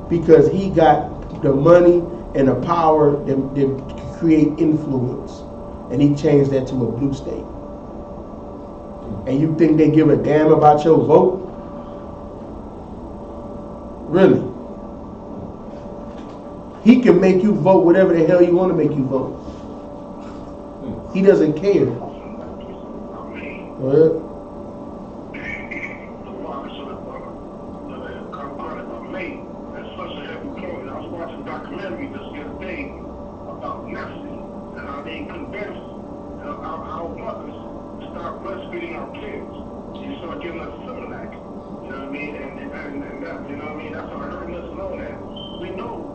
because he got the money and the power to create influence. And he changed that to a blue state. And you think they give a damn about your vote? Really? He can make you vote whatever the hell you want to make you vote. He doesn't care. Go ahead. Breastfeeding our kids, you start giving us Similac, you know what I mean, and that, you know what I mean, that's what hurting us know that. We know,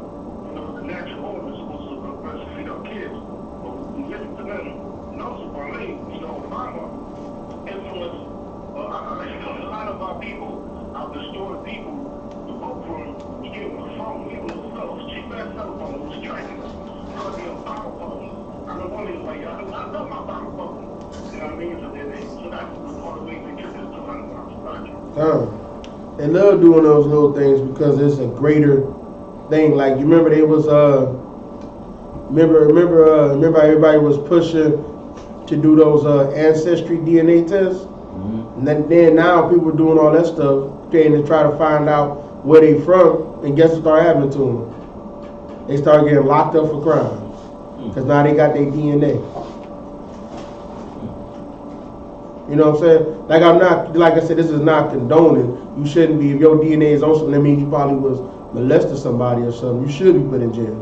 the natural order is supposed to breastfeed our kids, but we listen to them, and also for me, Obama influenced, a lot of our people, our destroyed people, to vote for him. We gave them a phone, we gave them a cheap ass cell phone, was training us, probably a power phone. I know one of these like, I love my power phone. You know what I mean? So that's part of the way they took this to They love doing those little things because it's a greater thing. Like, you remember they was remember everybody was pushing to do those ancestry DNA tests, and then now people are doing all that stuff trying to find out where they from, and guess what started happening to them? They started getting locked up for crimes because now they got their DNA. You know what I'm saying? Like I said, this is not condoning. You shouldn't be, if your DNA is on something, that means you probably was molested somebody or something. You should be put in jail.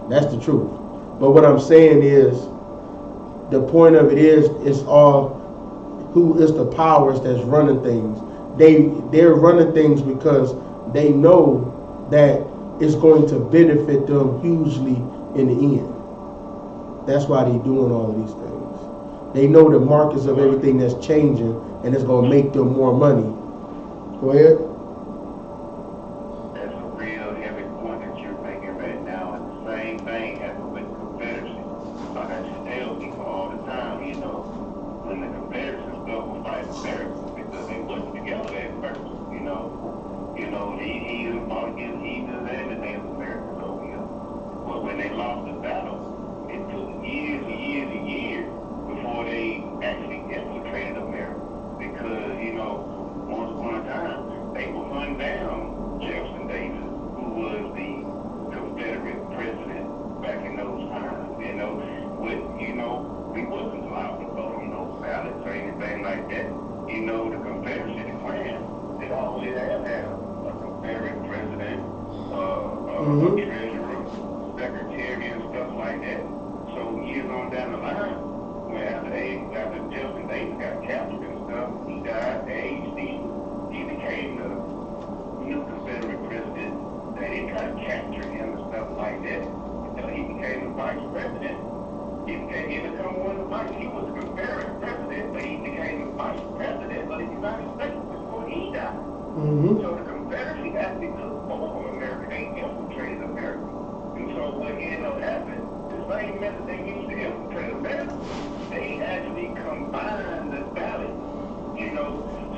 That's the truth. But what I'm saying is, the point of it is, it's all who is the powers that's running things. They're running things because they know that it's going to benefit them hugely in the end. That's why they're doing all of these things. They know the markets of everything that's changing, and it's going to make them more money. Go ahead. That's a real heavy point that you're making right now, and the same thing happened with the Confederacy. Like I just tell people all the time, when the Confederacy stuff was fighting America because they wasn't together at first, the heathen fought against heathens and the Native Americans over here. But when they lost the battle, it took years and years and years before they actually infiltrated America. Because, once upon a time, they were hunting down Jefferson Davis, who was the Confederate president back in those times. We wasn't allowed to vote on those ballots or anything like that. The Confederacy, the Klan, they always have had a Confederate president, a treasurer, secretary, and stuff like that. So years on down the line, after Jefferson Davis got captured and stuff, he died, he became the new Confederate president. They didn't try to capture him and stuff like that until he became the vice president. He became one of the vice. He was the Mm-hmm. So the Confederacy actually took over America. They infiltrated America. And so what ended up happening, the same method they used to infiltrate America, they actually combined the ballot.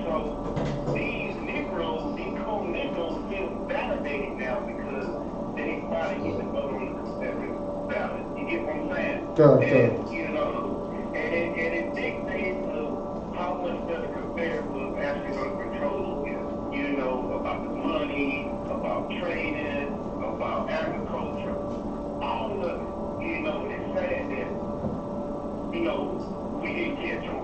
So these Negroes, these cold Negroes feel validated now because they finally get to vote on the Confederate ballot. You get what I'm saying? And it dictates how much the Confederate was actually going to control about the money, about trading, about agriculture, all of it. It's sad that, we didn't catch on.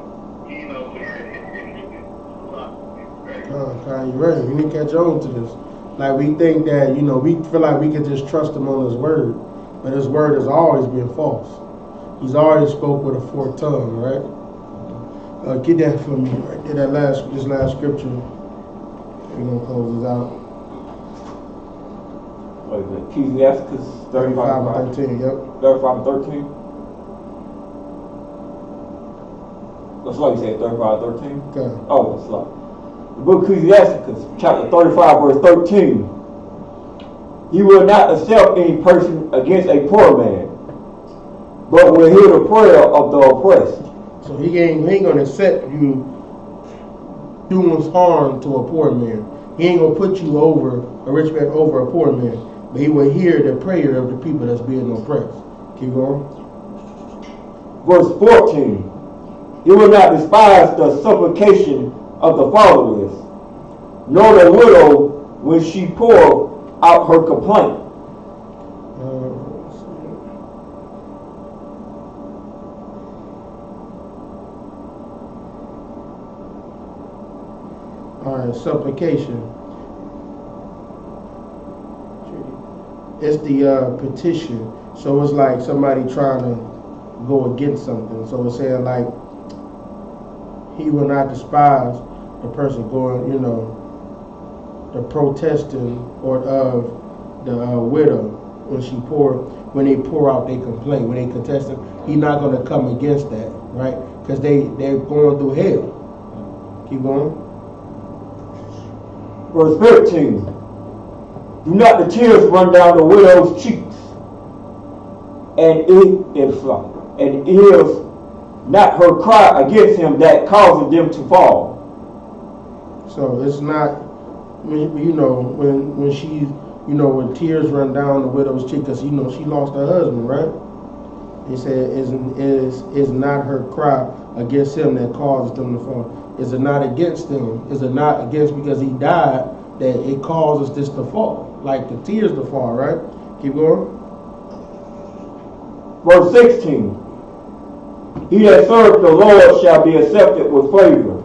You're right. We didn't catch on to this. Like, we think that, we feel like we can just trust him on his word. But his word has always been false. He's always spoke with a forked tongue, right? Get that for me, right there, this last scripture. We're going to close this out. What is it? Ecclesiastes 35 and 13, yep. 35 and 13? That's like you said, 35 and 13? Okay. Oh, it's like. The book of Ecclesiastes, chapter 35, verse 13. He will not accept any person against a poor man, but will hear the prayer of the oppressed. So he ain't gonna accept you doing harm to a poor man. He ain't gonna put you over a rich man over a poor man, but he will hear the prayer of the people that's being oppressed. Keep going. Verse 14. He will not despise the supplication of the fatherless, nor the widow when she pour out her complaint. All right, supplication. It's the petition. So it's like somebody trying to go against something. So it's saying like, he will not despise the person going, the protesting or of the widow when they pour out their complaint, when they contest it. He's not going to come against that, right? Because they're going through hell. Keep going. Verse 15. Do not the tears run down the widow's cheeks, and it is not her cry against him that causes them to fall. So it's not, when she, when tears run down the widow's cheek, because she lost her husband, right? He said, is not her cry against him that causes them to fall. Is it not against them? Is it not against because he died that it causes this to fall, like the tears to fall, right? Keep going. Verse 16. He that serveth the Lord shall be accepted with favor,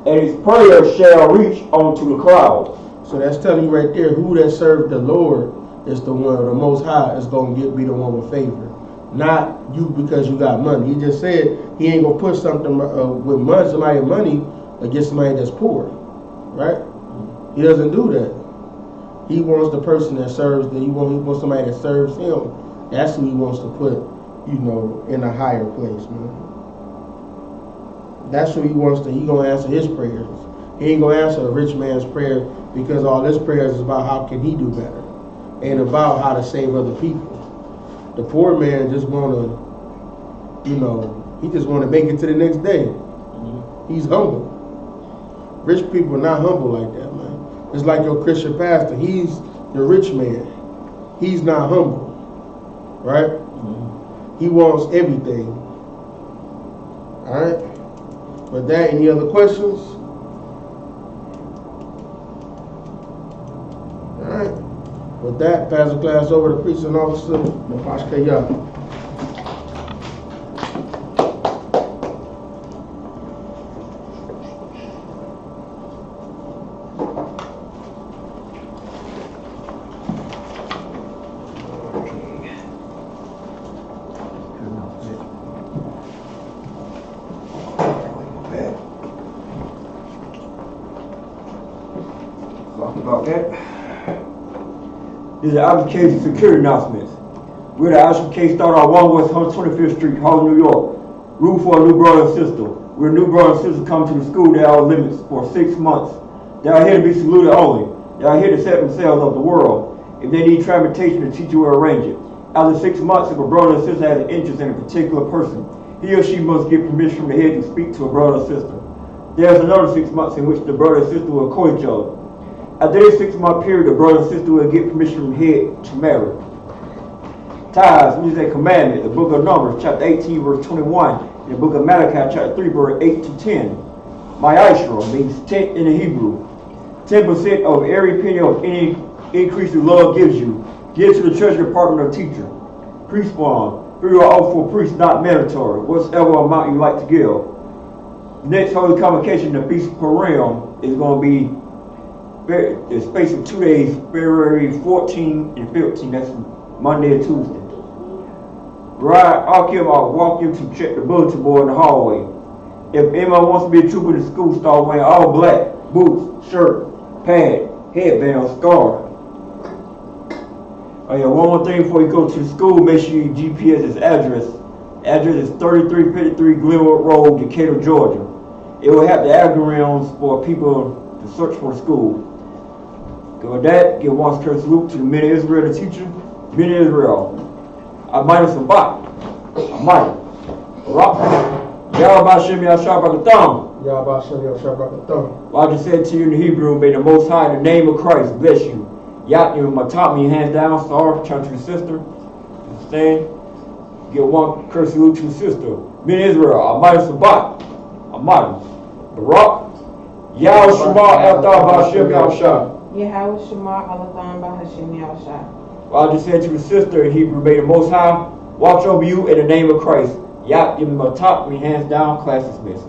and his prayer shall reach unto the clouds. So that's telling you right there, who that served the Lord is the one, the Most High is going to be the one with favor. Not you because you got money. He just said he ain't going to put something with somebody money against somebody that's poor, right? He doesn't do that. He wants the person that serves, he wants somebody that serves him. That's who he wants to put, in a higher place, man. That's who he wants to, he gonna answer his prayers. He ain't gonna answer a rich man's prayer because all his prayers is about how can he do better and about how to save other people. The poor man just wanna, he just wanna make it to the next day. Mm-hmm. He's humble. Rich people are not humble like that, man. It's like your Christian pastor. He's the rich man. He's not humble, right? Mm-hmm. He wants everything. All right. With that, any other questions? All right. With that, pass the class over to precinct officer I.S.U.P.K. These are I.S.U.P.K. security announcements. We're the I.S.U.P.K. start our 1 West 125th Street, Harlem, New York. Room for a new brother and sister. We're a new brother and sister coming to the school that are limits for 6 months. They are here to be saluted only. They are here to set themselves of the world. If they need transportation, the teacher will arrange it. After 6 months, if a brother or sister has an interest in a particular person, he or she must get permission from the head to speak to a brother or sister. There is another 6 months in which the brother and sister will court each other. After this 6-month period, the brother and sister will get permission from the head to marry. Tithes means a commandment. The book of Numbers, chapter 18, verse 21, and the book of Malachi, chapter 3, verse 8 to 10. I.S.U.P.K means tenth in the Hebrew. 10% of every penny of any increase in love gives you. Give to the treasury department or teacher. Priest fund. Free or offer for priests, not mandatory. Whatever amount you like to give. Next Holy Convocation, the Feast of Purim, is going to be the space of 2 days, February 14 and 15. That's Monday and Tuesday. Right, I'll walk you to check the bulletin board in the hallway. If anyone wants to be a trooper in the school, start wearing all black, boots, shirt, pad, headband, scarf. Oh yeah, one more thing before you go to the school, make sure you GPS its address. Address is 3353 Glenwood Road, Decatur, Georgia. It will have the algorithms for people to search for the school. So with that, give one curse salute to the men of Israel, the teacher, men of Israel. I might have some bot. I might. Rock. Yahweh Shem Yashar Bakatham. Yahweh Shem Yashar Bakatham. Well, I just said to you in the Hebrew, may the Most High, in the name of Christ, bless you. Yat, you my top, me hands down, sorry, turn to the sister. Understand? Give one curse salute to the sister. Men of Israel, I might have some bot. I might have. Barak. Yahweh Shema Athar Ba'Shem Yahshua. Yahweh Shema Alatham Ba'Hashem Yahshua. Well, I just said to the sister in Hebrew, may the Most High watch over you in the name of Christ. Yat, give me my top, me hands down, class dismissed.